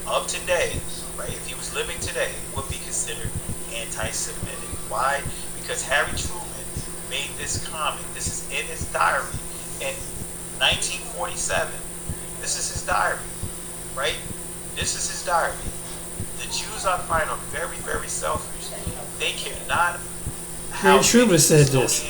of today, right, if he was living today, would be considered anti-Semitic. Why? Because Harry Truman made this comment. This is in his diary in 1947. This is his diary, right? This is his diary. The Jews I find are very, very selfish. They cannot Harry Truman said this.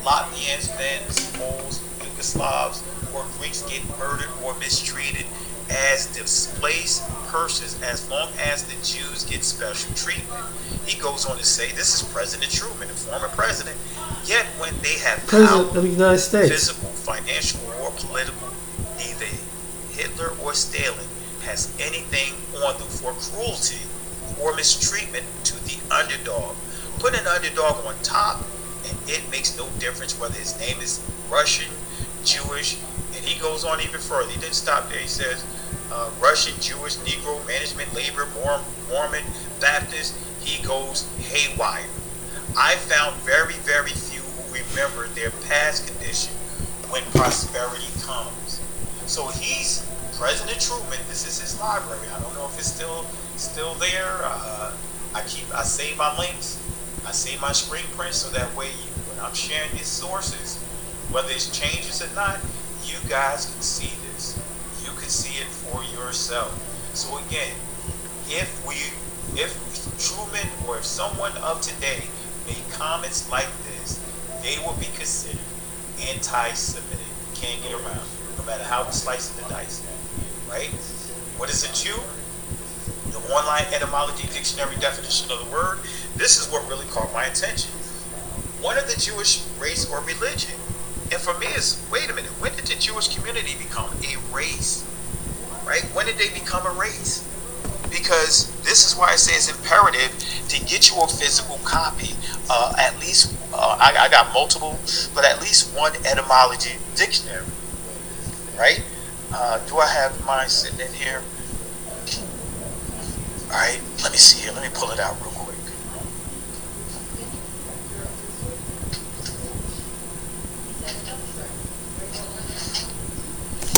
Latvians, Finns, Poles, Yugoslavs, or Greeks get murdered or mistreated as displaced persons as long as the Jews get special treatment. He goes on to say, this is President Truman, the former president, yet when they have President of the United States, physical, financial, or political, neither Hitler or Stalin has anything on them for cruelty or mistreatment to the underdog. Put an underdog on top, and it makes no difference whether his name is Russian, Jewish, and he goes on even further. He didn't stop there. He says Russian, Jewish, Negro, management, labor, Mormon, Baptist. He goes haywire. I found very, very few who remember their past condition when prosperity comes. So he's President Truman. This is his library. I don't know if it's still there. I save my links. I save my screen prints so that way when I'm sharing these sources, whether it's changes or not, you guys can see this. You can see it for yourself. So again, if Truman or if someone of today made comments like this, they will be considered anti-Semitic. You can't get around it, no matter how we slice the dice. Right? What is a Jew? The online etymology dictionary definition of the word. This is what really caught my attention. One of the Jewish race or religion. And for me, it's, wait a minute, when did the Jewish community become a race? Right? When did they become a race? Because this is why I say it's imperative to get you a physical copy. At least, I got multiple, but at least one etymology dictionary. Right? Do I have mine sitting in here? All right, let me see here. Let me pull it out real quick.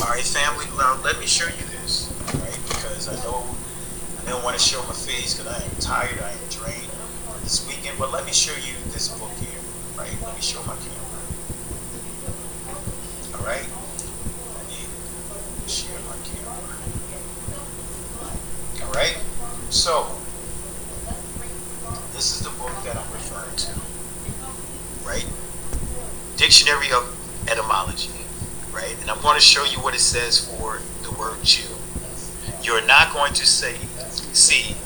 All right, family. Now let me show you this. All right, because I know I don't want to show my face because I am tired. I am drained this weekend. But let me show you this book here. Right? Let me show my camera. All right. I need to share my camera. All right. So, this is the book that I'm referring to, right? Dictionary of Etymology, right? And I'm going to show you what it says for the word Jew. You're not going to see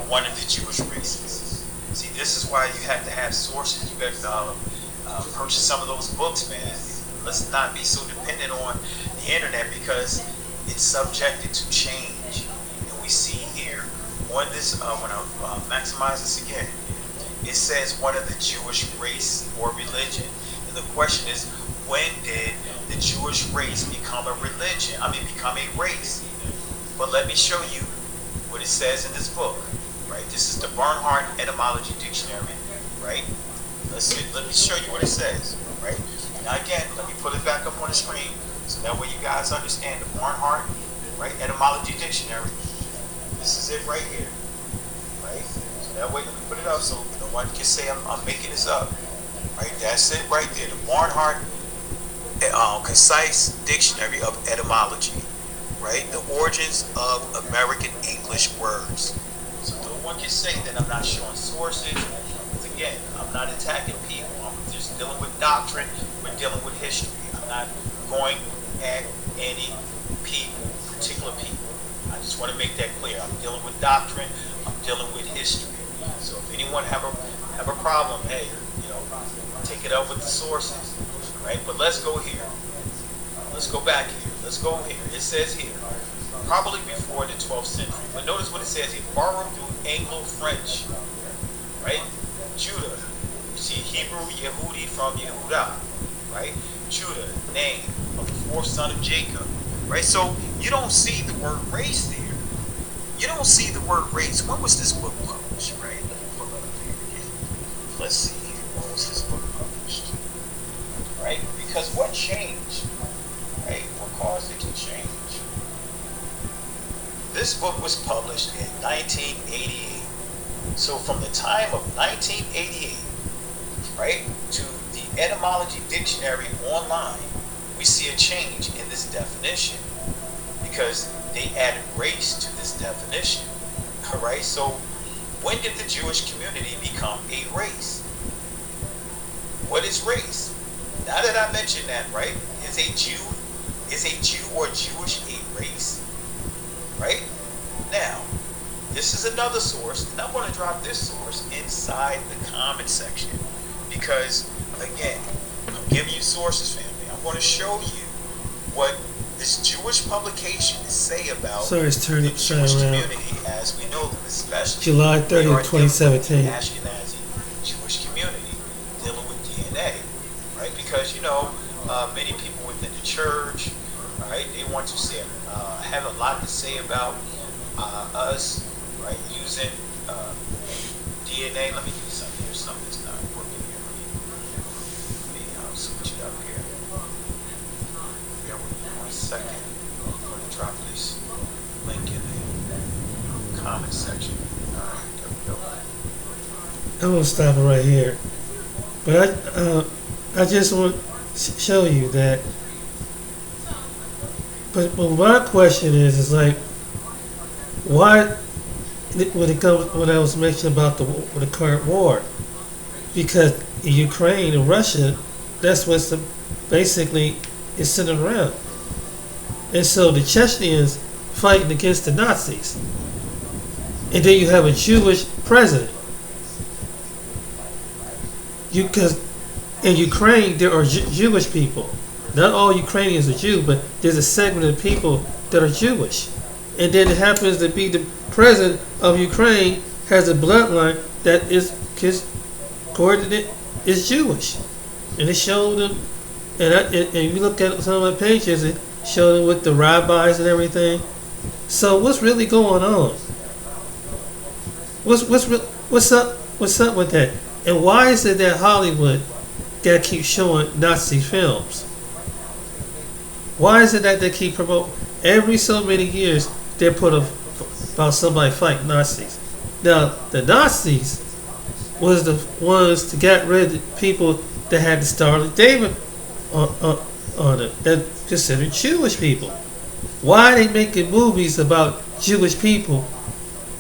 one of the Jewish races. See, this is why you have to have sources. You got to purchase some of those books, man. Let's not be so dependent on the internet because it's subjected to change. And we see here on this, when I maximize this again, it says one of the Jewish race or religion. And the question is, when did the Jewish race become a religion? Become a race? But let me show you what it says in this book, right? This is the Barnhart Etymology Dictionary, right? Let me show you what it says, right? Now again, let me put it back up on the screen so that way you guys understand the Barnhart, right, Etymology Dictionary. This is it right here, right? So that way, let me put it up so no one can say I'm making this up. Right, that's it right there. The Barnhart Concise Dictionary of Etymology. Right, the origins of American English words. So no one can say that I'm not showing sources. Because again, I'm not attacking people. I'm just dealing with doctrine. We're dealing with history. I'm not going at any people, particular people. I just want to make that clear. I'm dealing with doctrine. I'm dealing with history. So if anyone have a problem, hey, take it up with the sources, right? But let's go here. Let's go back here. Let's go here. It says here, probably before the 12th century. But notice what it says here: borrowed through Anglo-French, right? Judah. You see Hebrew Yehudi from Yehuda, right? Judah, name of the fourth son of Jacob, right? So you don't see the word race there. You don't see the word race. When was this book published, right? Let me pull it up here again. Let's see here. When was this book published? Right? Because what changed? Right? What caused it to change? This book was published in 1988. So from the time of 1988, right, to the etymology dictionary online, we see a change in this definition because they added race to this definition. All right, so when did the Jewish community become a race? What is race? Now that I mentioned that, right, is a Jew or Jewish a race? Right? Now, this is another source, and I'm going to drop this source inside the comment section because, again, I'm giving you sources, family. I'm going to show you what this Jewish publication say about Sorry, it's turning the Jewish around. community as we know them, especially July 30th, 2017. The Ashkenazi Jewish community dealing with DNA, right? Because many people within the church, right? They want to say have a lot to say about us, right? Using DNA. Let me do something here. Something's not working here. Let me switch it up here. Bear with me 1 second. I'm going to drop this link in the comment section. All right, there we go. I'm gonna stop it right here, but I just want to show you that. But my question is like, why when I was mentioning about the current war, because in Ukraine and Russia, that's what's basically is centered around, and so the Chechens fighting against the Nazis, and then you have a Jewish president. Because in Ukraine there are Jewish people. Not all Ukrainians are Jews, but there's a segment of people that are Jewish. And then it happens to be the president of Ukraine has a bloodline that is coordinate is Jewish. And it showed them, and you look at some of my pages, it showed them with the rabbis and everything. So what's really going on? What's up with that? And why is it that Hollywood got to keep showing Nazi films? Why is it that they keep promoting? Every so many years, they put about somebody fighting Nazis. Now, the Nazis was the ones to get rid of people that had the Star of David on it, that considered Jewish people. Why are they making movies about Jewish people?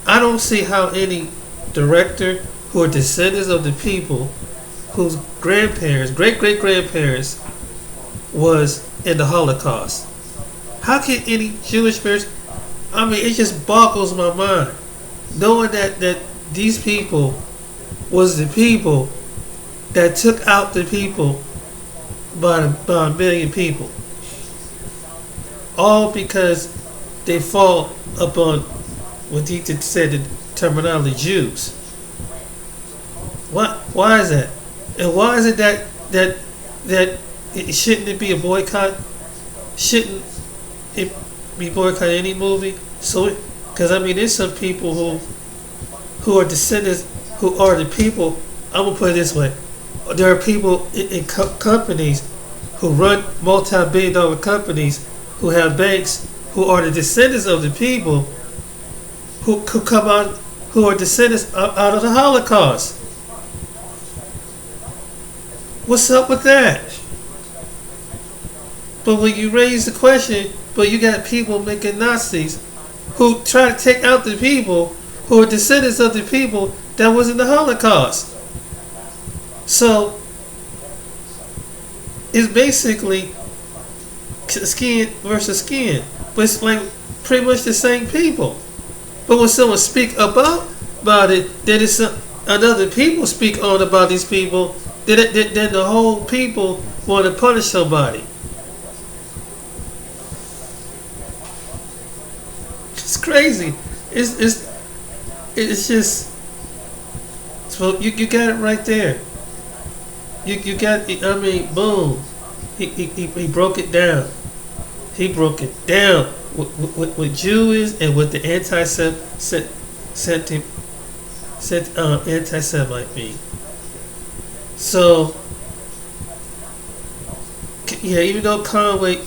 I don't see how any director who are descendants of the people whose grandparents, great-great-grandparents, was in the Holocaust. How can any Jewish person? I mean, it just boggles my mind, knowing that these people was the people that took out the people by a million people, all because they fall upon what he said the terminology Jews. Why is that? And why is it that shouldn't it be a boycott? Shouldn't it be boycott any movie? So, because I mean, there's some people who are descendants, who are the people. I'm gonna put it this way: there are people in companies who run multi-billion-dollar companies, who have banks, who are the descendants of the people who come out, who are descendants out of the Holocaust. What's up with that? But when you raise the question, but you got people making Nazis who try to take out the people who are descendants of the people that was in the Holocaust. So it's basically skin versus skin, but it's like pretty much the same people. But when someone speak about it, then it's another people speak on about these people. Then the whole people want to punish somebody. It's crazy. It's just. So you got it right there. You got. I mean, boom. He broke it down. He broke it down with Jews and with the anti-Semite mean. So yeah, even though Conway,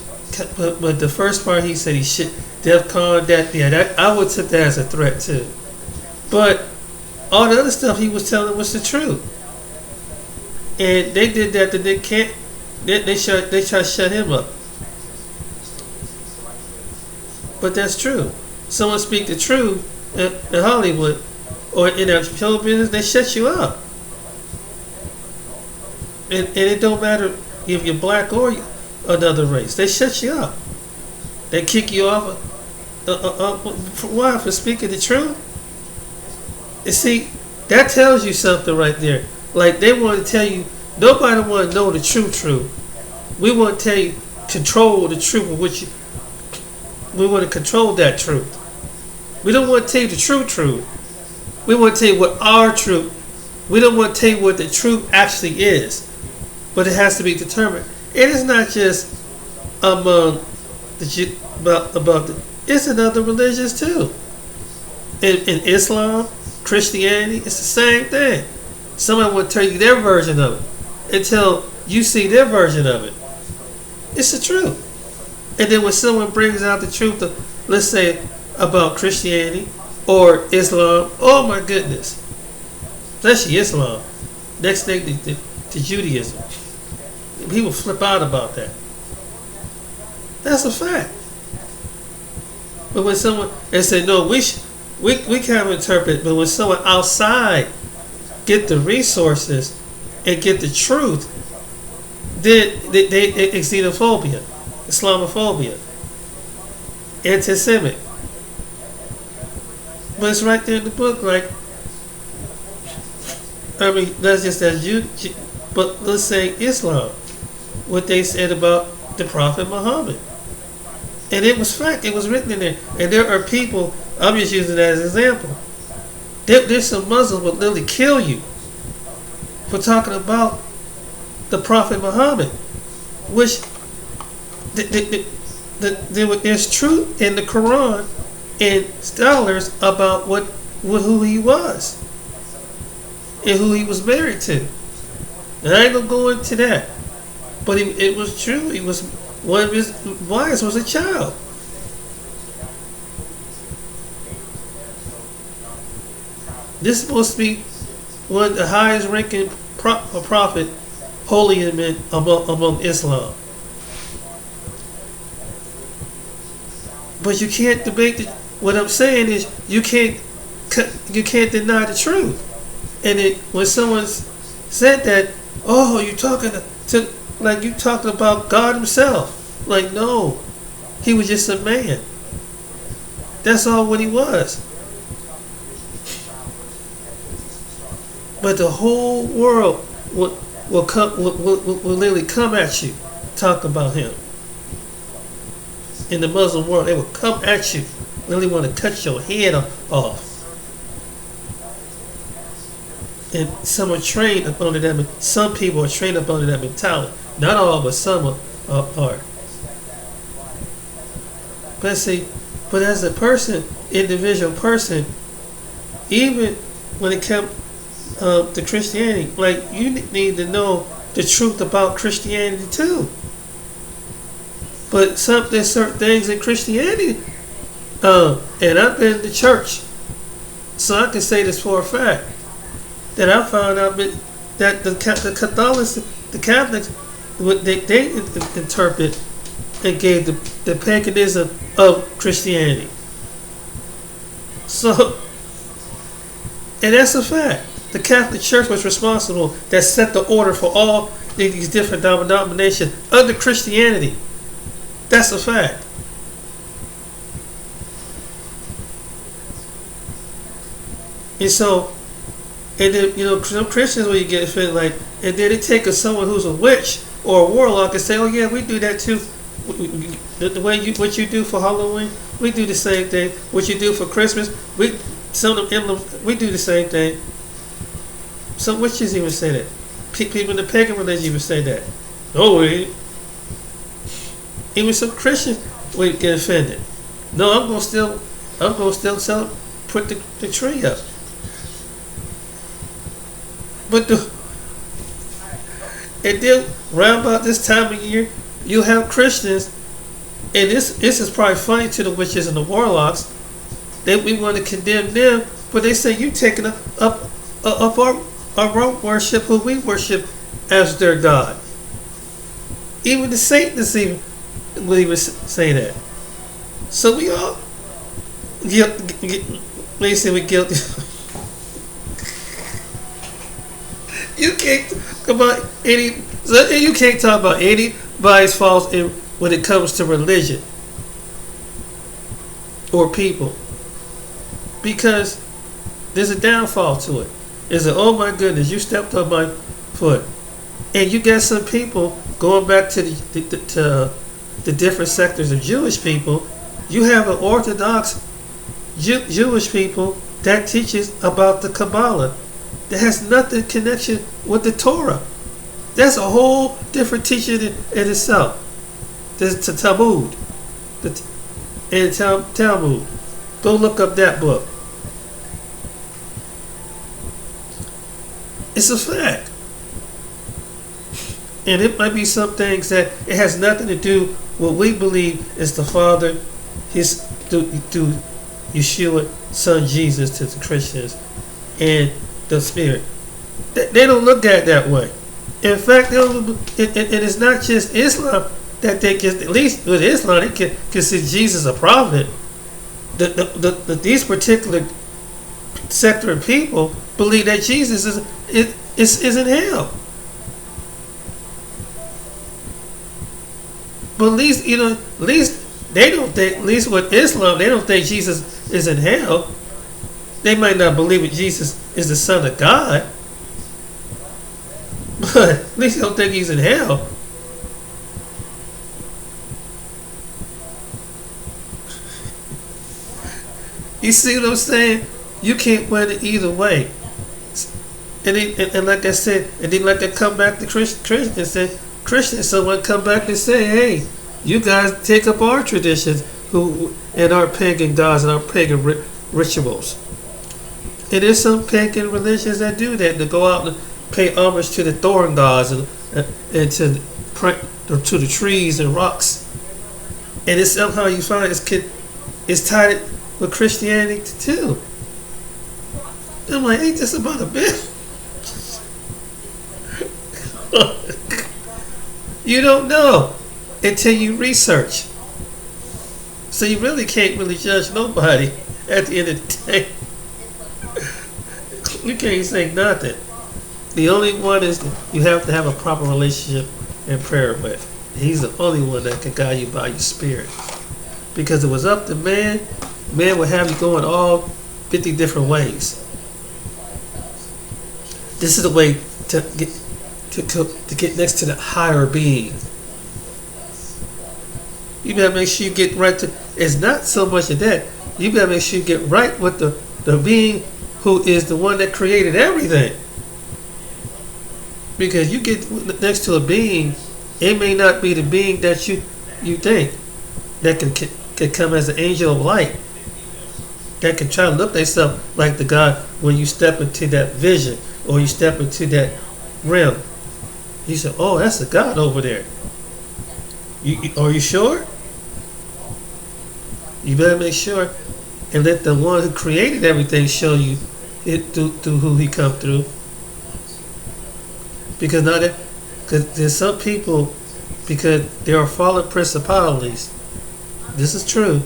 but the first part he said he shit DEFCON that I would take that as a threat too. But all the other stuff he was telling was the truth, and they did that. That they can't. They try to shut him up. But that's true. Someone speak the truth in Hollywood or in our show business, they shut you up. And it don't matter if you're black or another race. They shut you up. They kick you off. For why? For speaking the truth? You see, that tells you something right there. Like they want to tell you, nobody want to know the truth. We want to tell you, control the truth of which we want to control that truth. We don't want to tell you the true truth. We want to tell you what our truth. We don't want to tell you what the truth actually is. But it has to be determined. It is not just among it's in other religions too. In Islam, Christianity, it's the same thing. Someone will tell you their version of it until you see their version of it. It's the truth. And then when someone brings out the truth of, let's say, about Christianity or Islam, oh my goodness. Especially Islam. Next thing to Judaism. People flip out about that. That's a fact. But when someone, they say, no, we can't interpret, but when someone outside get the resources and get the truth, then it's xenophobia, Islamophobia, anti-Semitic. But it's right there in the book, like, I mean, that's just as but let's say Islam, what they said about the Prophet Muhammad. And it was fact, it was written in there. And there are people, I'm just using that as an example. There's some Muslims will literally kill you for talking about the Prophet Muhammad, which there's truth in the Quran and scholars about who he was and who he was married to. And I ain't gonna go into that, but it was true. He was, one of his wives was a child. This is supposed to be one of the highest ranking prophet, holy men among Islam. But you can't debate what I'm saying is you can't deny the truth. And when someone said that, oh, you talking to like you talking about God himself. Like, no, he was just a man. That's all what he was. But the whole world will literally come at you, talk about him. In the Muslim world, they will come at you, really want to cut your head off. And some are trained up under that. Some people are trained up under that mentality. Not all, but some are. But see, but as a person, individual person, even when it comes to Christianity, like you need to know the truth about Christianity too. But there's certain things in Christianity, and I've been to church, so I can say this for a fact. That I found out that the the Catholics, what they interpret and gave the paganism of Christianity. So, and that's a fact. The Catholic Church was responsible that set the order for all these different denominations under Christianity. That's a fact. And so, and then, some Christians, when you get offended, like, and then they take someone who's a witch or a warlock and say, oh yeah, we do that too. The way what you do for Halloween, we do the same thing. What you do for Christmas, some of them emblems, we do the same thing. Some witches even say that. People in the pagan religion even say that. No, even some Christians would get offended. No, I'm gonna still put the tree up. But and then round about this time of year, you have Christians, and this is probably funny to the witches and the warlocks, that we want to condemn them, but they say you taking up our worship, who we worship as their God. Even the Satanists will even say that. So we all they say we guilty. You can't talk about you can't talk about anybody's faults when it comes to religion or people, because there's a downfall to it. It's oh my goodness, you stepped on my foot, and you got some people going back to the different sectors of Jewish people. You have an Orthodox Jewish people that teaches about the Kabbalah. That has nothing connection with the Torah. That's a whole different teaching in itself. There's the Talmud, Talmud. Go look up that book. It's a fact, and it might be some things that it has nothing to do with what we believe is the Father, through Yeshua, Son Jesus to the Christians, and the Spirit. They don't look at it that way. In fact, it is not just Islam that they can, at least with Islam, they can consider Jesus a prophet. These particular sector of people believe that Jesus is in hell. But at least they don't think, at least with Islam, they don't think Jesus is in hell. They might not believe that Jesus is the Son of God, but at least they don't think he's in hell. You see what I'm saying? You can't win it either way. And like I said, and then like I come back to Christians and say, someone come back and say, hey, you guys take up our traditions and our pagan gods and our pagan rituals. And there's some pagan religions that do that, to go out and pay homage to the thorn gods and to the trees and rocks. And it's somehow you find it's tied with Christianity too. I'm like, ain't this about a bit? You don't know until you research. So you really can't really judge nobody at the end of the day. You can't say nothing. The only one is you have to have a proper relationship and prayer with. He's the only one that can guide you by your spirit. Because if it was up to man would have you going all 50 different ways. This is the way to get next to the higher being. You better make sure you get right to. It's not so much of that. You better make sure you get right with the being who is the one that created everything. Because you get next to a being, it may not be the being that you think that can come as an angel of light, that can try to look themselves like the God when you step into that vision or you step into that realm. You say, oh, that's a God over there. Are you sure? You better make sure and let the one who created everything show you it through who he come through. Because now that Because there's some people, because there are fallen principalities, this is true,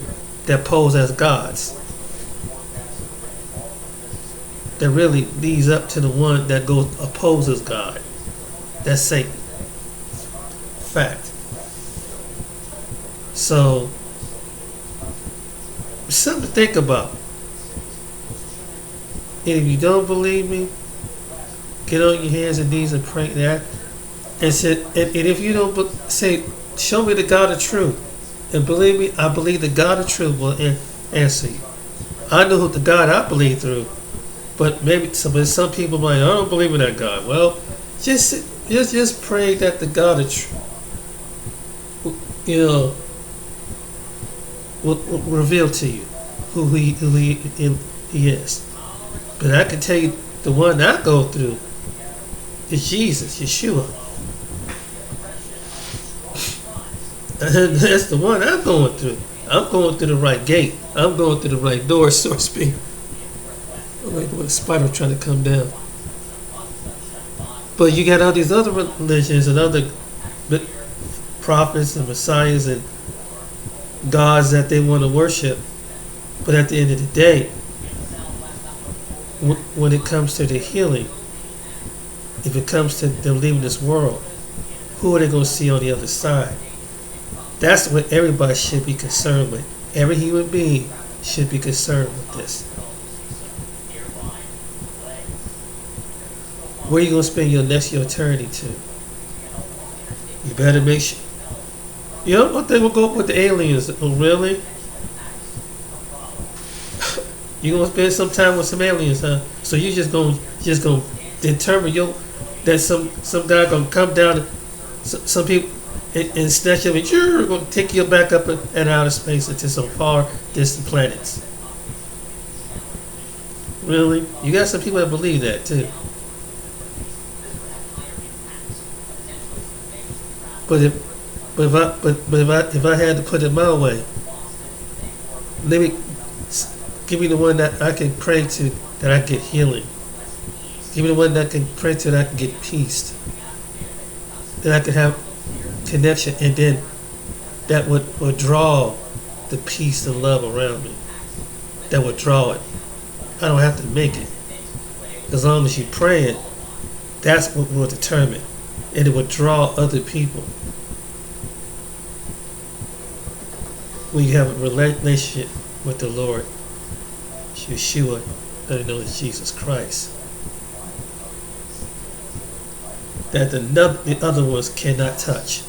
that pose as gods. That really leads up to the one that goes opposes God. That's Satan. Fact. So, something to think about. And if you don't believe me, get on your hands and knees and pray that. And said, and if you don't say, show me the God of truth. And believe me, I believe the God of truth will answer you. I know who the God I believe through. But maybe some people might, I don't believe in that God. Well, just pray that the God of truth, will reveal to you who he is. But I can tell you, the one I go through is Jesus, Yeshua. And that's the one I'm going through. I'm going through the right gate. I'm going through the right door, so to speak. Like with a spider trying to come down. But you got all these other religions and other prophets and messiahs and gods that they want to worship. But at the end of the day, when it comes to the healing, if it comes to them leaving this world, who are they going to see on the other side? That's what everybody should be concerned with. Every human being should be concerned with this. Where are you going to spend your eternity to? You better make sure. You know what they will go with the aliens? Oh, really? You gonna spend some time with some aliens, huh? So you just gonna determine that some guy gonna come down, some people and snatch you, and you're gonna take you back up in outer space into some far distant planets. Really? You got some people that believe that too. But if I had to put it my way, give me the one that I can pray to, that I get healing. Give me the one that I can pray to, that I can get peace. That I can have connection, and then that would draw the peace and love around me. That would draw it. I don't have to make it. As long as you pray it, that's what will determine. And it will draw other people. When you have a relationship with the Lord, Yeshua, better known as Jesus Christ, that the other ones cannot touch.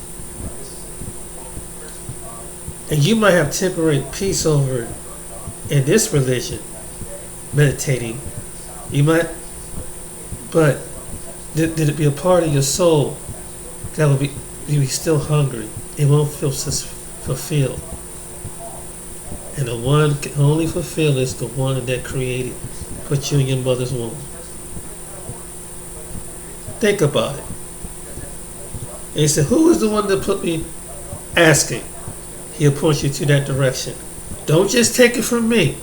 And you might have temporary peace over in this religion, meditating. You might, but did it be a part of your soul that will be still hungry? It won't feel fulfilled. And the one can only fulfill is the one that created, put you in your mother's womb. Think about it. And he said, who is the one that put me asking? He'll point you to that direction. Don't just take it from me.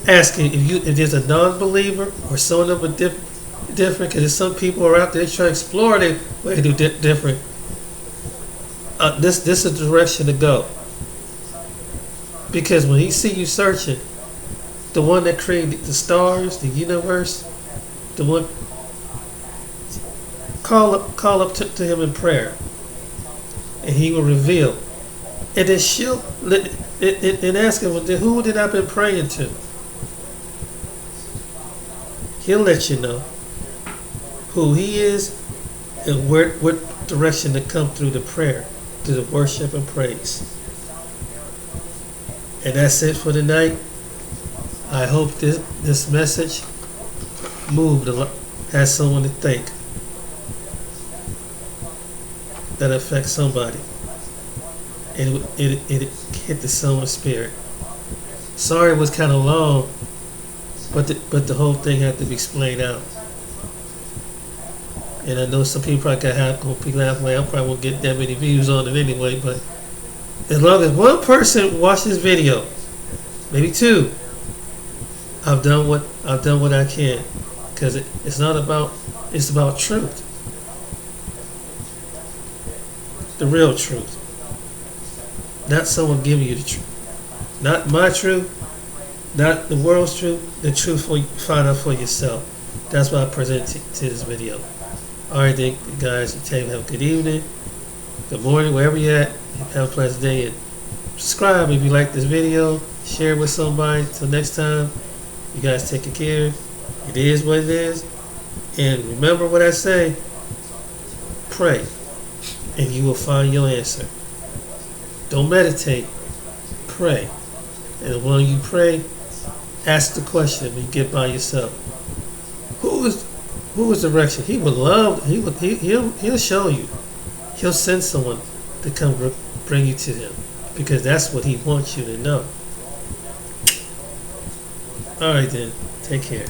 Asking if there's a non-believer or someone of a different, because there's some people are out there trying to explore their way to do different. This is the direction to go. Because when he see you searching, the one that created the stars, the universe, the one, call up to him in prayer, and he will reveal. And then and ask him, who did I been praying to? He'll let you know who he is and what direction to come through the prayer, through the worship and praise. And that's it for tonight. I hope this message moved a lot, has someone to think, that affects somebody, and it hit the someone's spirit. Sorry it was kind of long, but the whole thing had to be explained out. And I know some people probably gonna be halfway. I probably won't get that many views on it anyway, but as long as one person watches this video, maybe two, I've done what I can, because it's about truth. the real truth. Not someone giving you the truth. Not my truth, not the world's truth, the truth for you, find out for yourself. That's why I present to this video. Alright then, guys, you have a good evening, good morning, wherever you're at. Have a pleasant day, and subscribe if you like this video. Share it with somebody. Till next time, you guys take care. It is what it is. And remember what I say, pray, and you will find your answer. Don't meditate, pray. And when you pray, ask the question when you get by yourself. Who is direction? He would love, he'll show you. He'll send someone to come bring you to him, because that's what he wants you to know. Alright then, take care.